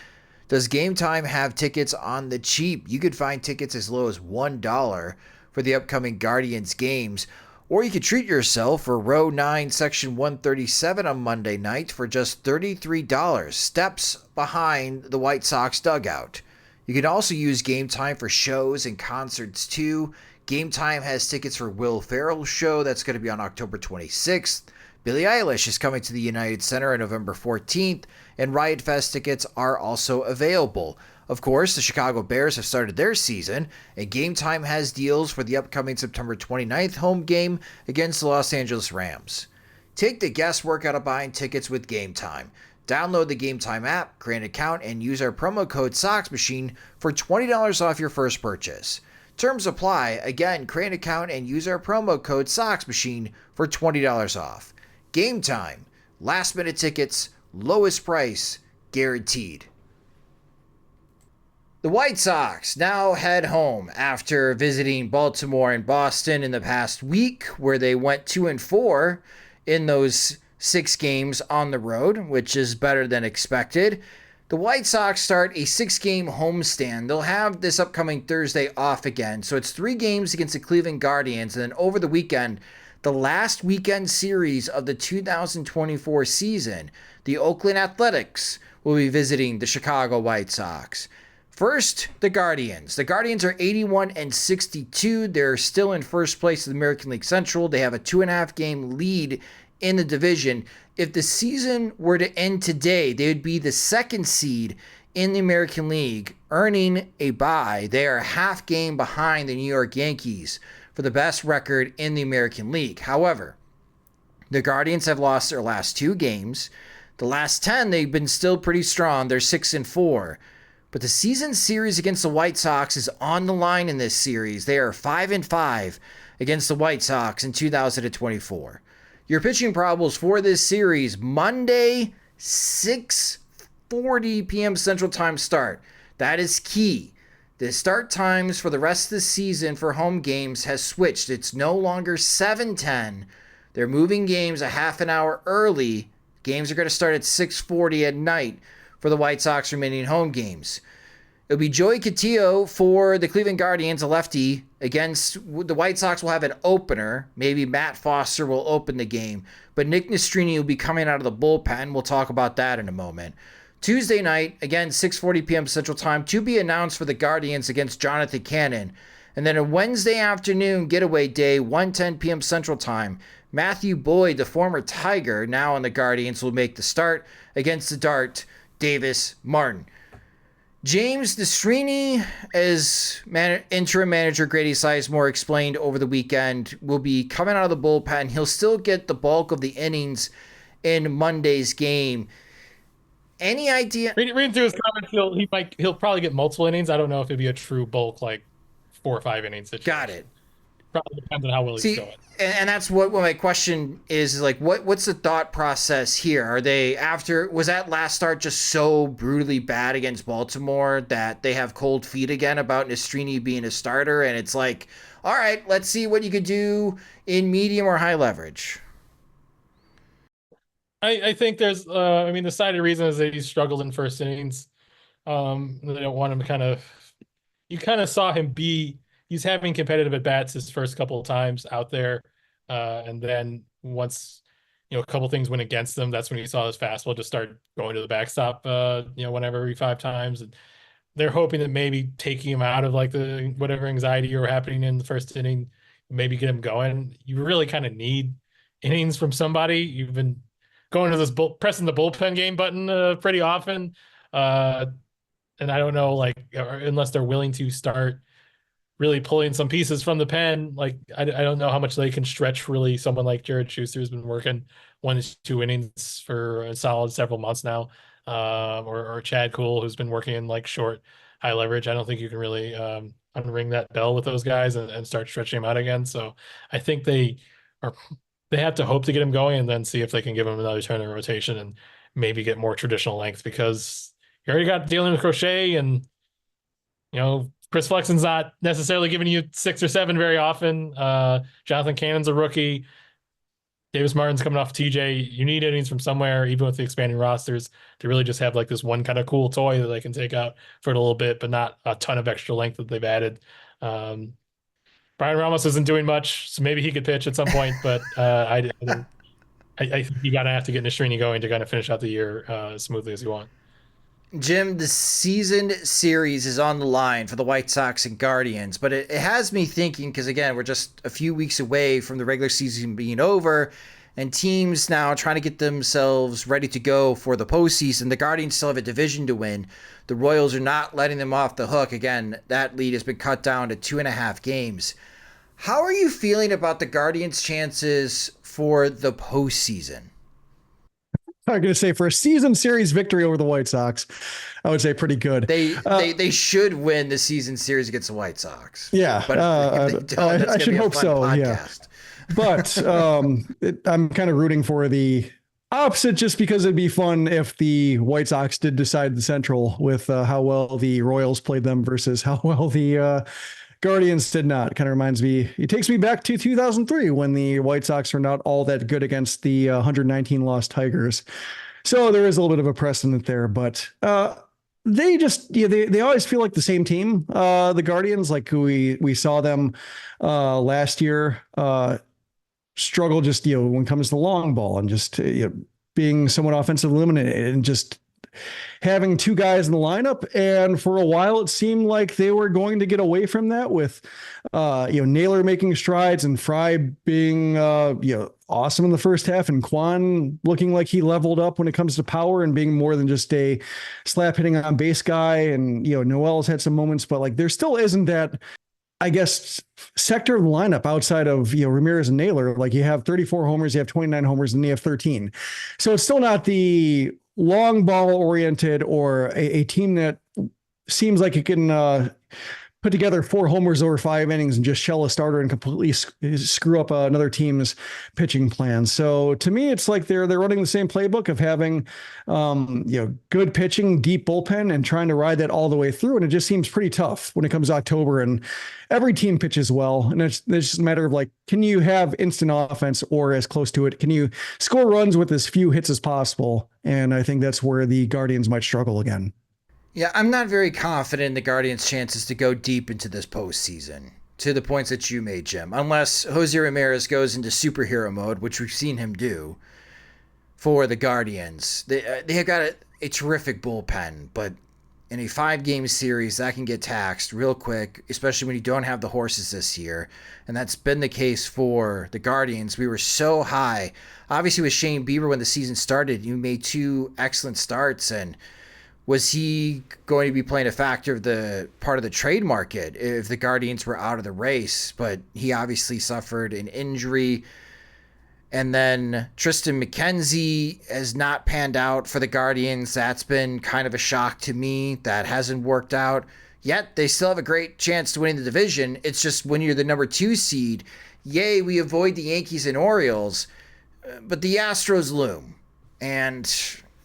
does Game Time have tickets on the cheap. You could find tickets as low as $1 for the upcoming Guardians games, or you could treat yourself for row 9, section 137 on Monday night for just $33, steps behind the White Sox dugout. You can also use Game Time for shows and concerts too. Game Time has tickets for Will Ferrell's show that's going to be on October 26th. Billie Eilish is coming to the United Center on November 14th, and Riot Fest tickets are also available. Of course, the Chicago Bears have started their season, and Game Time has deals for the upcoming September 29th home game against the Los Angeles Rams. Take the guesswork out of buying tickets with Game Time. Download the Game Time app, create an account, and use our promo code Sox Machine for $20 off your first purchase. Terms apply. Again, create an account and use our promo code Sox Machine for $20 off. Game Time. Last minute tickets, lowest price, guaranteed. The White Sox now head home after visiting Baltimore and Boston in the past week, where they went 2-4 in those 6 games on the road, which is better than expected. The White Sox start a 6-game homestand. They'll have this upcoming Thursday off again. So it's 3 games against the Cleveland Guardians. And then over the weekend, the last weekend series of the 2024 season, the Oakland Athletics will be visiting the Chicago White Sox. First, the Guardians. The Guardians are 81-62. They're still in first place in the American League Central. They have a 2.5 game lead in the division. If the season were to end today, they would be the 2nd seed in the American League, earning a bye. They are a half game behind the New York Yankees for the best record in the American League. However, the Guardians have lost their last 2 games. The last 10, they've been still pretty strong. They're 6-4. But the season series against the White Sox is on the line in this series. They are 5-5 against the White Sox in 2024. Your pitching probables for this series: Monday, 6:40 p.m. Central Time start. That is key. The start times for the rest of the season for home games has switched. It's no longer 7:10. They're moving games a half an hour early. Games are going to start at 6:40 at night for the White Sox remaining home games. It'll be Joey Castillo for the Cleveland Guardians, a lefty. Against the White Sox will have an opener. Maybe Matt Foster will open the game. But Nick Nastrini will be coming out of the bullpen. We'll talk about that in a moment. Tuesday night, again, 6:40 p.m. Central Time, to be announced for the Guardians against Jonathan Cannon. And then a Wednesday afternoon getaway day, 1:10 p.m. Central Time. Matthew Boyd, the former Tiger, now on the Guardians, will make the start against the Dart, Davis Martin. James Nastrini, as interim manager Grady Sizemore explained over the weekend, will be coming out of the bullpen. He'll still get the bulk of the innings in Monday's game. Any idea? Reading through his comments, he'll probably get multiple innings. I don't know if it'd be a true bulk, like 4 or 5 innings situation. Got it. Probably depends on how well he's going. And that's what my question is like, what's the thought process here? Are they was that last start just so brutally bad against Baltimore that they have cold feet again about Nastrini being a starter? And it's like, all right, let's see what you could do in medium or high leverage. I think there's, the cited reason is that he struggled in first innings. They don't want him to you kind of saw him he's having competitive at-bats his first couple of times out there. And then once, a couple things went against him, that's when he saw his fastball just start going to the backstop, whenever every 5 times. And they're hoping that maybe taking him out of like the whatever anxiety or happening in the first inning, maybe get him going. You really kind of need innings from somebody. You've been going to this pressing the bullpen game button pretty often. And I don't know, unless they're willing to start really pulling some pieces from the pen. I don't know how much they can stretch really someone like Jared Schuster, who's been working 1 to 2 innings for a solid several months now, or Chad Kuhl, who's been working in short, high leverage. I don't think you can really unring that bell with those guys and start stretching them out again. So I think they have to hope to get him going and then see if they can give him another turn in rotation and maybe get more traditional length, because you already got dealing with Crochet and, Chris Flexen's not necessarily giving you 6 or 7 very often. Jonathan Cannon's a rookie. Davis Martin's coming off TJ. You need innings from somewhere, even with the expanding rosters, to really just have this one kind of cool toy that they can take out for a little bit, but not a ton of extra length that they've added. Brian Ramos isn't doing much, so maybe he could pitch at some point, but I think you gotta have to get Nastrini going to kind of finish out the year as smoothly as you want. Jim, the season series is on the line for the White Sox and Guardians, but it has me thinking, because again, we're just a few weeks away from the regular season being over and teams now trying to get themselves ready to go for the postseason. The Guardians still have a division to win. The Royals are not letting them off the hook. Again, that lead has been cut down to 2.5 games. How are you feeling about the Guardians' chances for the postseason? I'm going to say for a season series victory over the White Sox, I would say pretty good. They should win the season series against the White Sox. Yeah, But if they don't, I should hope so. Podcast. Yeah, but I'm kind of rooting for the opposite, just because it'd be fun if the White Sox did decide the Central with how well the Royals played them versus how well the Guardians did not. Kind of reminds me, it takes me back to 2003 when the White Sox were not all that good against the 119 lost Tigers. So there is a little bit of a precedent there, but they just, they always feel like the same team. The Guardians, like who we saw them last year, struggle just, when it comes to the long ball and just, being somewhat offensive limited and just having two guys in the lineup. And for a while, it seemed like they were going to get away from that with, Naylor making strides and Fry being, awesome in the first half, and Kwan looking like he leveled up when it comes to power and being more than just a slap hitting on base guy. And, Noel's had some moments, but like there still isn't that, I guess, sector of the lineup outside of, Ramirez and Naylor. Like you have 34 homers, you have 29 homers, and you have 13. So it's still not the long ball oriented or a team that seems like it can put together 4 homers over 5 innings and just shell a starter and completely screw up another team's pitching plan. So to me, it's like they're running the same playbook of having, good pitching, deep bullpen, and trying to ride that all the way through. And it just seems pretty tough when it comes to October, and every team pitches well. And it's just a matter of like, can you have instant offense or as close to it? Can you score runs with as few hits as possible? And I think that's where the Guardians might struggle again. Yeah, I'm not very confident in the Guardians' chances to go deep into this postseason, to the points that you made, Jim, unless Jose Ramirez goes into superhero mode, which we've seen him do for the Guardians. They have got a terrific bullpen, but in a 5-game series, that can get taxed real quick, especially when you don't have the horses this year. And that's been the case for the Guardians. We were so high. Obviously, with Shane Bieber, when the season started, you made 2 excellent starts, and was he going to be playing a factor of the part of the trade market if the Guardians were out of the race? But he obviously suffered an injury. And then Tristan McKenzie has not panned out for the Guardians. That's been kind of a shock to me. That hasn't worked out. Yet they still have a great chance to win the division. It's just when you're the number 2 seed, yay, we avoid the Yankees and Orioles, but the Astros loom. And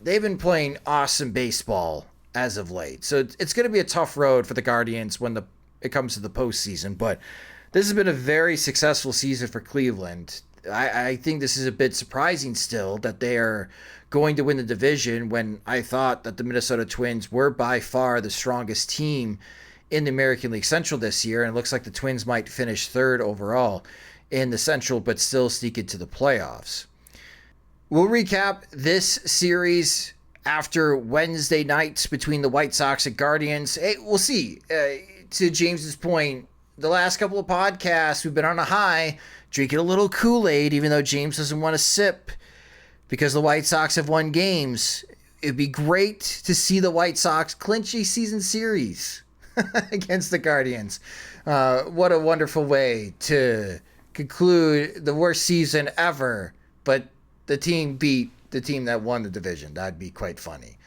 they've been playing awesome baseball as of late. So it's going to be a tough road for the Guardians when it comes to the postseason. But this has been a very successful season for Cleveland. I think this is a bit surprising still that they are going to win the division when I thought that the Minnesota Twins were by far the strongest team in the American League Central this year. And it looks like the Twins might finish 3rd overall in the Central, but still sneak into the playoffs. We'll recap this series after Wednesday nights between the White Sox and Guardians. Hey, we'll see. To James's point, the last couple of podcasts, we've been on a high, drinking a little Kool-Aid, even though James doesn't want to sip because the White Sox have won games. It'd be great to see the White Sox clinch a season series against the Guardians. What a wonderful way to conclude the worst season ever, but the team beat the team that won the division. That'd be quite funny.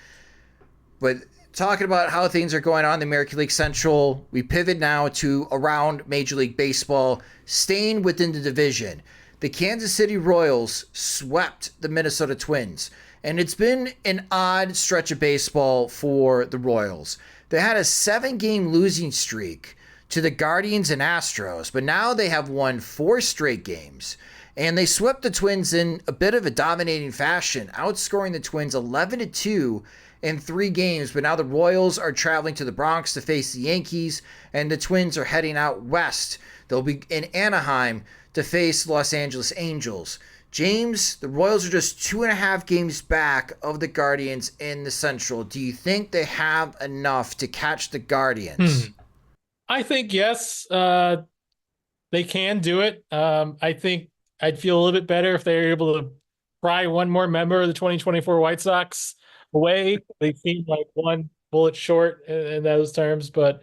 But talking about how things are going on in the American League Central, we pivot now to around Major League Baseball, staying within the division. The Kansas City Royals swept the Minnesota Twins, and it's been an odd stretch of baseball for the Royals. They had a 7-game losing streak to the Guardians and Astros, but now they have won 4 straight games. And they swept the Twins in a bit of a dominating fashion, outscoring the Twins 11-2 in 3 games. But now the Royals are traveling to the Bronx to face the Yankees, and the Twins are heading out west. They'll be in Anaheim to face Los Angeles Angels. James, the Royals are just 2.5 games back of the Guardians in the Central. Do you think they have enough to catch the Guardians? I think yes, they can do it. I think I'd feel a little bit better if they were able to pry one more member of the 2024 White Sox away. They seem like one bullet short in those terms, but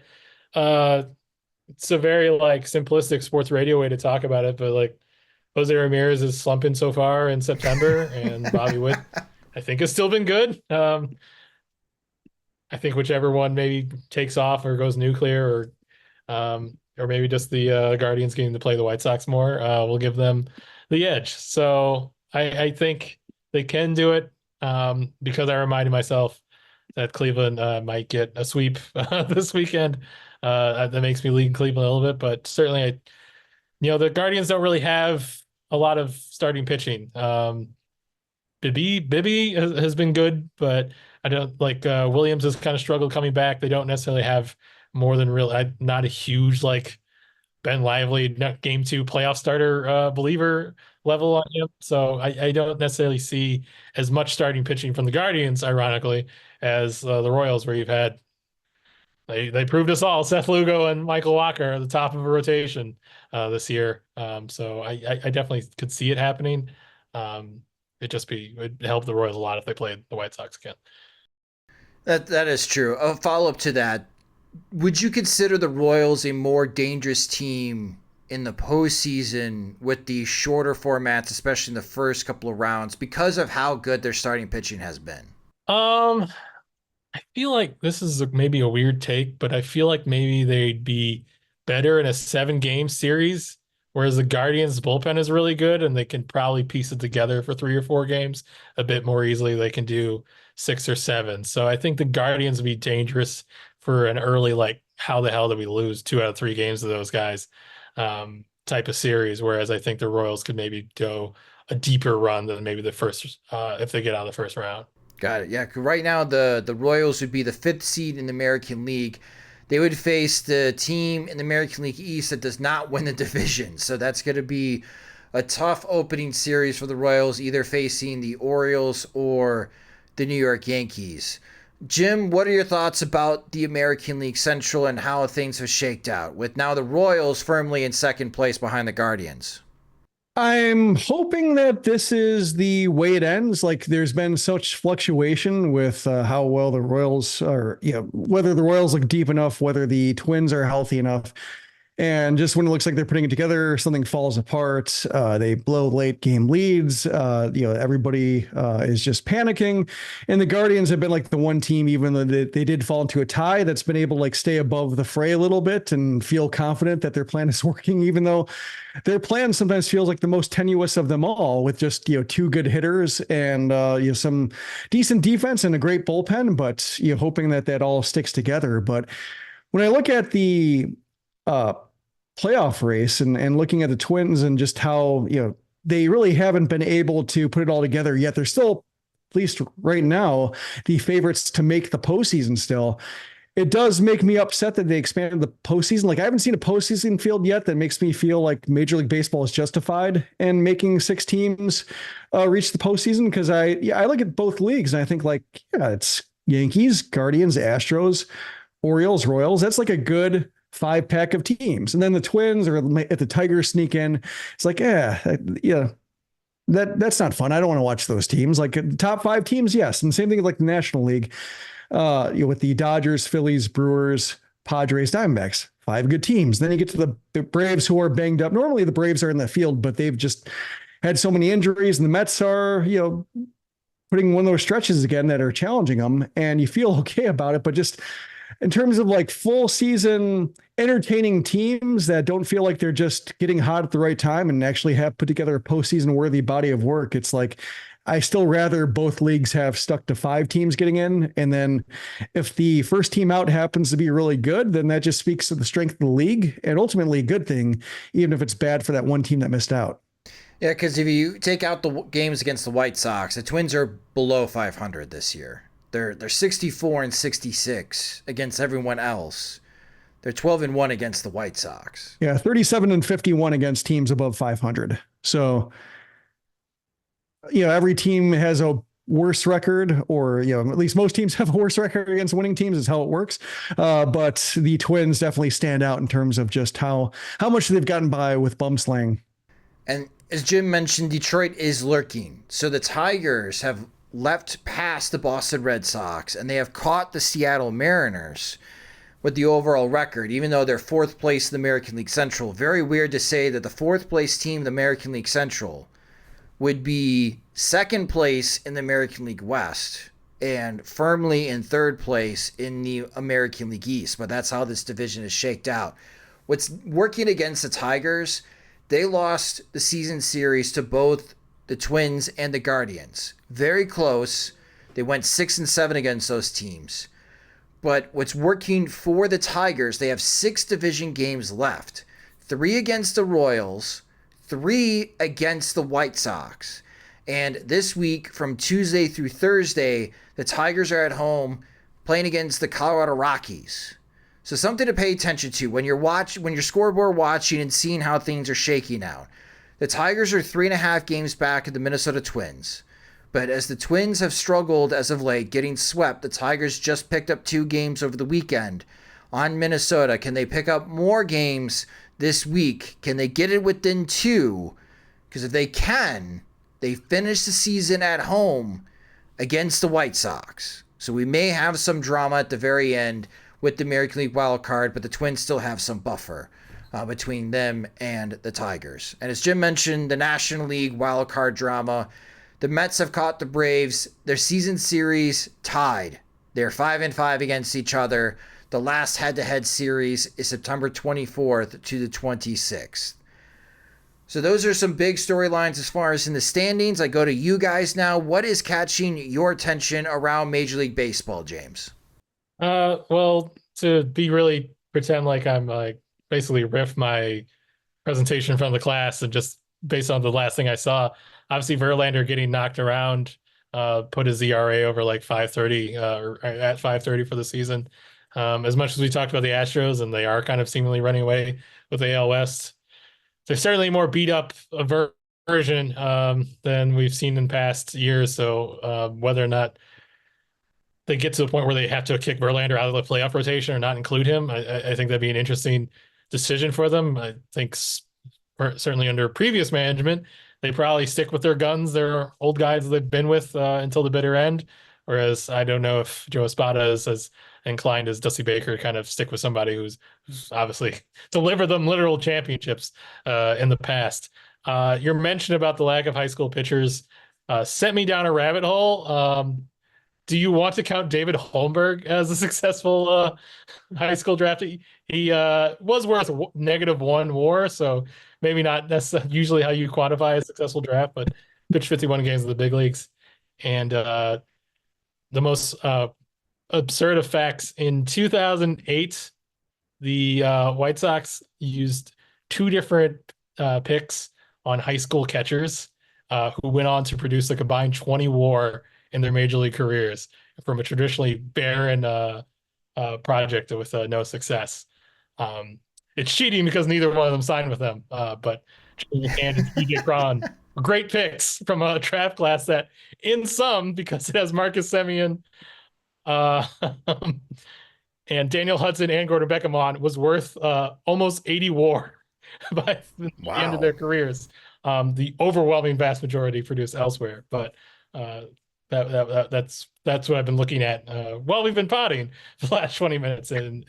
it's a very simplistic sports radio way to talk about it. But Jose Ramirez is slumping so far in September, and Bobby Witt I think has still been good. I think whichever one maybe takes off or goes nuclear, or maybe just the Guardians getting to play the White Sox more, will give them the edge. So I think they can do it, because I reminded myself that Cleveland might get a sweep this weekend. That makes me lean Cleveland a little bit, but certainly, the Guardians don't really have a lot of starting pitching. Bibby has been good, but I don't like Williams has kind of struggled coming back. They don't necessarily have more than not a huge like Ben Lively game 2 playoff starter believer level on him. So I don't necessarily see as much starting pitching from the Guardians, ironically, as the Royals, where you've had they proved us all. Seth Lugo and Michael Walker are the top of a rotation this year. So I definitely could see it happening. It'd help the Royals a lot if they played the White Sox again. That is true. A follow-up to that, would you consider the Royals a more dangerous team in the postseason with the shorter formats, especially in the first couple of rounds, because of how good their starting pitching has been? I feel like this is maybe a weird take, but I feel like maybe they'd be better in a 7-game series, whereas the Guardians' bullpen is really good and they can probably piece it together for 3 or 4 games a bit more easily. They can do 6 or 7. So I think the Guardians would be dangerous for an early, like, how the hell did we lose 2 out of 3 games to those guys type of series, whereas I think the Royals could maybe go a deeper run than maybe the first, if they get out of the first round. Got it. Yeah, right now the Royals would be the 5th seed in the American League. They would face the team in the American League East that does not win the division. So that's going to be a tough opening series for the Royals, either facing the Orioles or the New York Yankees. Jim, what are your thoughts about the American League Central and how things have shaked out, with now the Royals firmly in second place behind the Guardians? I'm hoping that this is the way it ends. Like, there's been such fluctuation with how well the Royals are, whether the Royals look deep enough, whether the Twins are healthy enough. And just when it looks like they're putting it together, something falls apart. They blow late game leads. Everybody is just panicking. And the Guardians have been like the one team, even though they did fall into a tie, that's been able to like stay above the fray a little bit and feel confident that their plan is working, even though their plan sometimes feels like the most tenuous of them all, with just 2 good hitters and some decent defense and a great bullpen, but hoping that all sticks together. But when I look at the playoff race and looking at the Twins and just how, they really haven't been able to put it all together yet. They're still, at least right now, the favorites to make the postseason still. It does make me upset that they expanded the postseason. Like, I haven't seen a postseason field yet that makes me feel like Major League Baseball is justified in making 6 teams reach the postseason. Cause I look at both leagues and I think it's Yankees, Guardians, Astros, Orioles, Royals. That's like a good 5-pack of teams. And then the Twins, or if the Tigers sneak in, it's like, that's not fun. I don't want to watch those teams. Like, the top 5 teams, yes. And same thing like the National League, with the Dodgers, Phillies, Brewers, Padres, Diamondbacks, 5 good teams. Then you get to the Braves, who are banged up. Normally the Braves are in the field, but they've just had so many injuries, and the Mets are, putting one of those stretches again that are challenging them, and you feel okay about it. But just in terms of like full season entertaining teams that don't feel like they're just getting hot at the right time and actually have put together a postseason worthy body of work, it's like, I still rather both leagues have stuck to 5 teams getting in. And then if the first team out happens to be really good, then that just speaks to the strength of the league, and ultimately a good thing, even if it's bad for that one team that missed out. Yeah, because if you take out the games against the White Sox, the Twins are below 500 this year. They're 64 and 66 against everyone else. They're 12-1 against the White Sox. Yeah, 37 and 51 against teams above 500. So, every team has a worse record, or, at least most teams have a worse record against winning teams, is how it works. But the Twins definitely stand out in terms of just how much they've gotten by with bum slaying. And as Jim mentioned, Detroit is lurking. So the Tigers have left past the Boston Red Sox, and they have caught the Seattle Mariners with the overall record, even though they're 4th place in the American League Central. Very weird to say that the 4th place team in the American League Central would be second place in the American League West and firmly in third place in the American League East. But that's how this division is shaked out. What's working against the Tigers, they lost the season series to both the Twins and the Guardians. Very close. They went 6-7 against those teams. But what's working for the Tigers, they have 6 division games left. 3 against the Royals, 3 against the White Sox. And this week, from Tuesday through Thursday, the Tigers are at home playing against the Colorado Rockies. So something to pay attention to when you're scoreboard watching and seeing how things are shaking out. The Tigers are 3.5 games back of the Minnesota Twins. But as the Twins have struggled as of late, getting swept, the Tigers just picked up 2 games over the weekend on Minnesota. Can they pick up more games this week? Can they get it within 2? Because if they can, they finish the season at home against the White Sox. So we may have some drama at the very end with the American League wild card, but the Twins still have some buffer between them and the Tigers. And as Jim mentioned, the National League wild card drama, the Mets have caught the Braves. Their season series tied. They're 5-5 against each other. The last head-to-head series is September 24th to the 26th. So those are some big storylines as far as in the standings. I go to you guys now. What is catching your attention around Major League Baseball, James? Well, to be really pretend like I'm like basically riff my presentation from the class and just based on the last thing I saw, obviously Verlander getting knocked around, put his ERA over like 5.30 or at 5.30 for the season. As much as we talked about the Astros and they are kind of seemingly running away with the AL West, they're certainly more beat up a version than we've seen in past years. So whether or not they get to the point where they have to kick Verlander out of the playoff rotation or not include him, I think that'd be an interesting decision for them. I think certainly under previous management, they probably stick with their guns, their old guys they've been with until the bitter end. Whereas I don't know if Joe Espada is as inclined as Dusty Baker to kind of stick with somebody who's obviously delivered them literal championships in the past. Your mention about the lack of high school pitchers sent me down a rabbit hole. Do you want to count David Holmberg as a successful high school draftee? He was worth -1 WAR, so maybe not necessarily usually how you quantify a successful draft, but pitched 51 games in the big leagues. And the most absurd of facts, in 2008, the White Sox used 2 different picks on high school catchers who went on to produce a combined 20 WAR in their major league careers from a traditionally barren project with no success. It's cheating because neither one of them signed with them, but Jimmy and TJ Cron, great picks from a draft class that in some, because it has Marcus Semien and Daniel Hudson and Gordon Beckham on, was worth almost 80 WAR by the end of their careers. The overwhelming vast majority produced elsewhere, but that's what I've been looking at while we've been potting the last 20 minutes in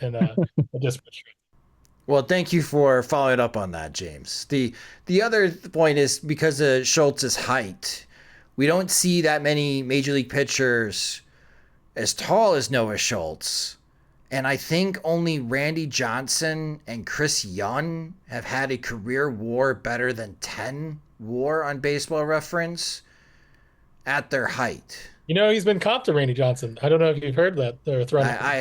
this. Well, thank you for following up on that, James. The other point is because of Schultz's height, we don't see that many major league pitchers as tall as Noah Schultz. And I think only Randy Johnson and Chris Young have had a career WAR better than 10 WAR on Baseball Reference at their height. You know, he's been comped to Randy Johnson. I don't know if you've heard that. I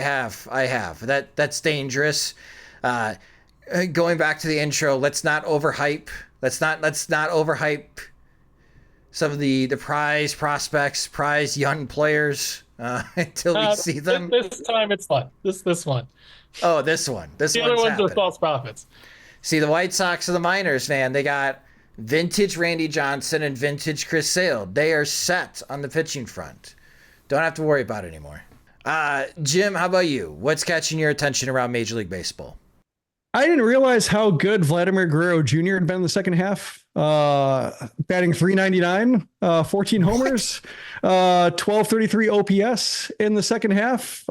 have. That's dangerous. Going back to the intro, let's not overhype. Let's not overhype some of the prize prospects, prize young players until we see them. This time it's fun. This one. Oh, this one. The other ones are false prophets. See, the White Sox are the minors, man. They got vintage Randy Johnson and vintage Chris Sale. They are set on the pitching front. Don't have to worry about it anymore. Jim, how about you? What's catching your attention around Major League Baseball? I didn't realize how good Vladimir Guerrero Jr. had been in the second half. Batting .399, 14 homers, 1233 OPS in the second half.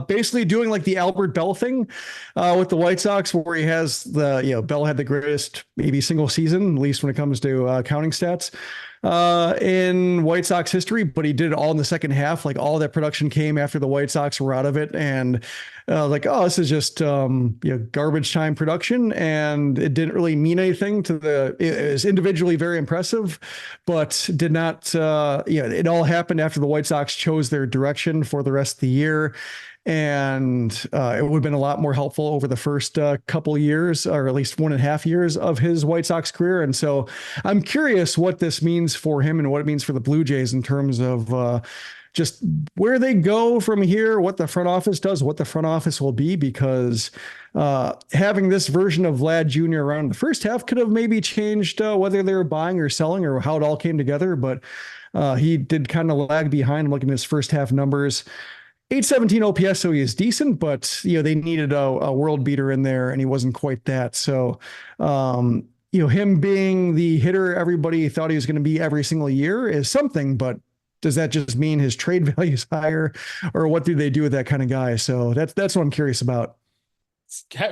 Basically doing like the Albert Bell thing with the White Sox, where he has Bell had the greatest maybe single season, at least when it comes to counting stats. in White Sox history, but he did it all in the second half. Like all that production came after the White Sox were out of it, and this is just garbage time production, and it didn't really mean anything to the. It was individually very impressive, but did not. It all happened after the White Sox chose their direction for the rest of the year. And it would have been a lot more helpful over the first couple years, or at least 1.5 years of his White Sox career. And so I'm curious what this means for him and what it means for the Blue Jays in terms of just where they go from here, what the front office does, what the front office will be, because having this version of Vlad Jr. around the first half could have maybe changed whether they were buying or selling or how it all came together. But he did kind of lag behind. I'm looking at his first half numbers. 817 OPS, so he is decent, but they needed a world beater in there, and he wasn't quite that. So, him being the hitter everybody thought he was going to be every single year is something, but does that just mean his trade value is higher, or what do they do with that kind of guy? So that's what I'm curious about.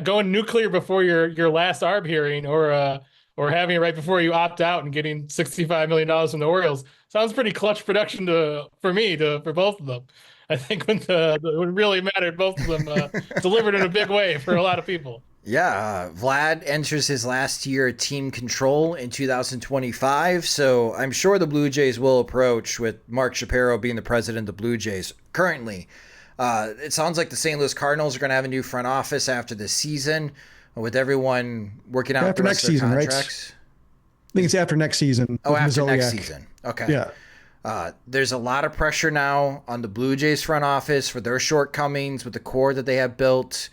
Going nuclear before your last ARB hearing, or having it right before you opt out and getting $65 million from the Orioles sounds pretty clutch production for both of them. I think when it really mattered, both of them delivered in a big way for a lot of people. Yeah, Vlad enters his last year at team control in 2025, so I'm sure the Blue Jays will approach, with Mark Shapiro being the president of the Blue Jays currently. It sounds like the St. Louis Cardinals are going to have a new front office after this season, with everyone working out after the rest next of their season, contracts. Right? I think it's after next season. Oh, after next season. Okay. Yeah. There's a lot of pressure now on the Blue Jays front office for their shortcomings with the core that they have built.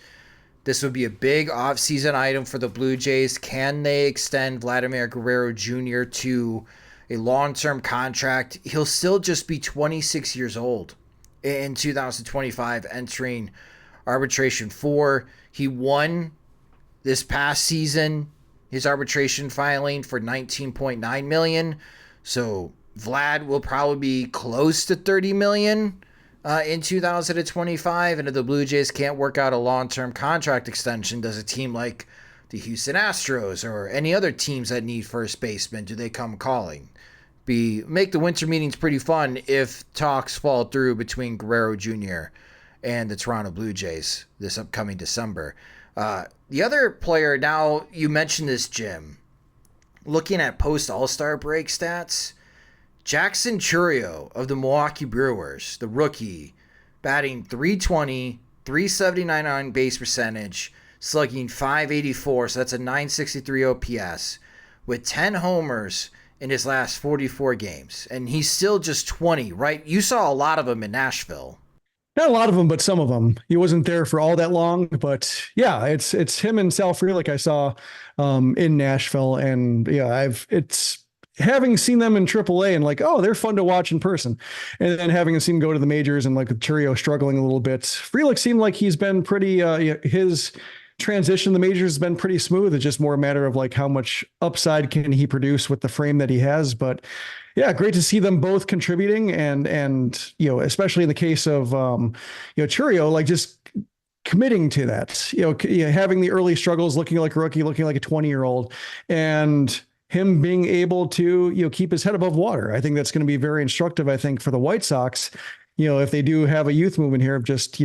This would be a big offseason item for the Blue Jays. Can they extend Vladimir Guerrero Jr. to a long-term contract? He'll still just be 26 years old in 2025, entering arbitration 4. He won this past season his arbitration filing for $19.9 million. So Vlad will probably be close to $30 million in 2025. And if the Blue Jays can't work out a long-term contract extension, does a team like the Houston Astros or any other teams that need first baseman, do they come calling? Make the winter meetings pretty fun if talks fall through between Guerrero Jr. and the Toronto Blue Jays this upcoming December. The other player, now you mentioned this, Jim, looking at post-All-Star break stats, Jackson Chourio of the Milwaukee Brewers, the rookie, batting .320, .379 on base percentage, slugging .584, so that's a .963 OPS, with 10 homers in his last 44 games. And he's still just 20, right? You saw a lot of him in Nashville. Not a lot of them, but some of them. He wasn't there for all that long, but yeah, it's him and Sal Frelick I saw in Nashville, and yeah, it's having seen them in AAA and like, oh, they're fun to watch in person, and then having seen go to the majors and like Chourio struggling a little bit. Frelick seemed like he's been pretty. His transition to the majors has been pretty smooth. It's just more a matter of like how much upside can he produce with the frame that he has, but. Yeah, great to see them both contributing, and especially in the case of Chourio, like just committing to that. Having the early struggles, looking like a rookie, looking like a 20-year-old, and him being able to keep his head above water. I think that's going to be very instructive. I think for the White Sox, if they do have a youth movement here of just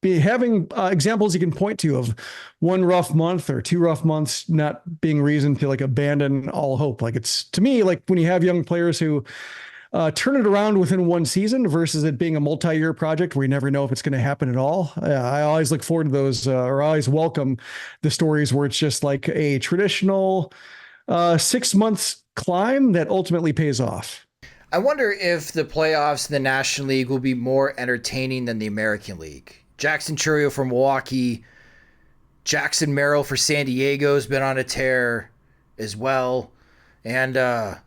having examples you can point to of one rough month or 2 rough months not being reason to like abandon all hope. Like it's, to me, like when you have young players who turn it around within one season versus it being a multi-year project where you never know if it's going to happen at all. I always look forward to those or I always welcome the stories where it's just like a traditional 6 months climb that ultimately pays off. I wonder if the playoffs in the National League will be more entertaining than the American League. Jackson Chourio from Milwaukee, Jackson Merrill for San Diego has been on a tear as well. And I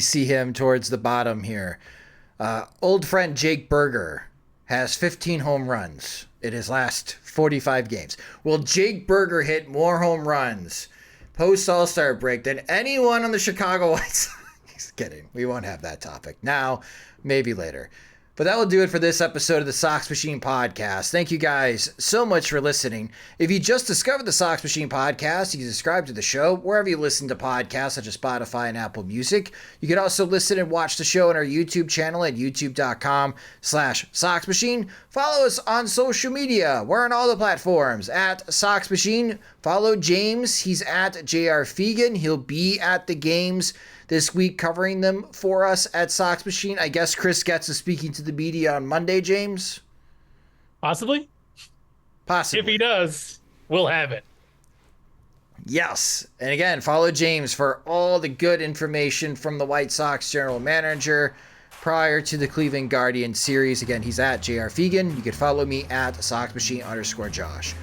see him towards the bottom here. Old friend Jake Berger has 15 home runs in his last 45 games. Well, Jake Berger hit more home runs post All-Star break than anyone on the Chicago White Sox. Kidding. We won't have that topic now, maybe later. But that will do it for this episode of the Sox Machine Podcast. Thank you guys so much for listening. If you just discovered the Sox Machine Podcast, you can subscribe to the show wherever you listen to podcasts, such as Spotify and Apple Music. You can also listen and watch the show on our YouTube channel at youtube.com/Sox Machine. Follow us on social media. We're on all the platforms at Sox Machine. Follow James. He's at JR Fegan. He'll be at the games this week covering them for us at Sox Machine. I guess Chris gets to speaking to the media on Monday, James? Possibly. If he does, we'll have it. Yes. And again, follow James for all the good information from the White Sox general manager prior to the Cleveland Guardians series. Again, he's at JR Fegan. You can follow me at SoxMachine_Josh.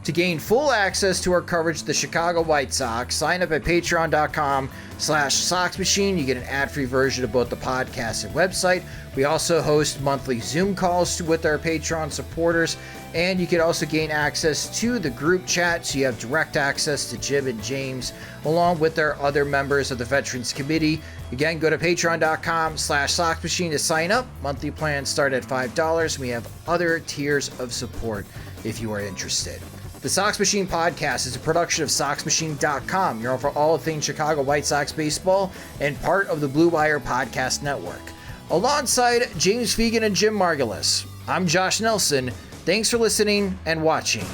To gain full access to our coverage of the Chicago White Sox, sign up at patreon.com/Sox Machine. You get an ad-free version of both the podcast and website. We also host monthly Zoom calls with our Patreon supporters, and you can also gain access to the group chat, so you have direct access to Jim and James, along with our other members of the Veterans Committee. Again, go to patreon.com/Sox Machine to sign up. Monthly plans start at $5, and we have other tiers of support if you are interested. The Sox Machine Podcast is a production of SoxMachine.com. You're on for all things Chicago White Sox baseball and part of the Blue Wire Podcast Network. Alongside James Fegan and Jim Margulis, I'm Josh Nelson. Thanks for listening and watching.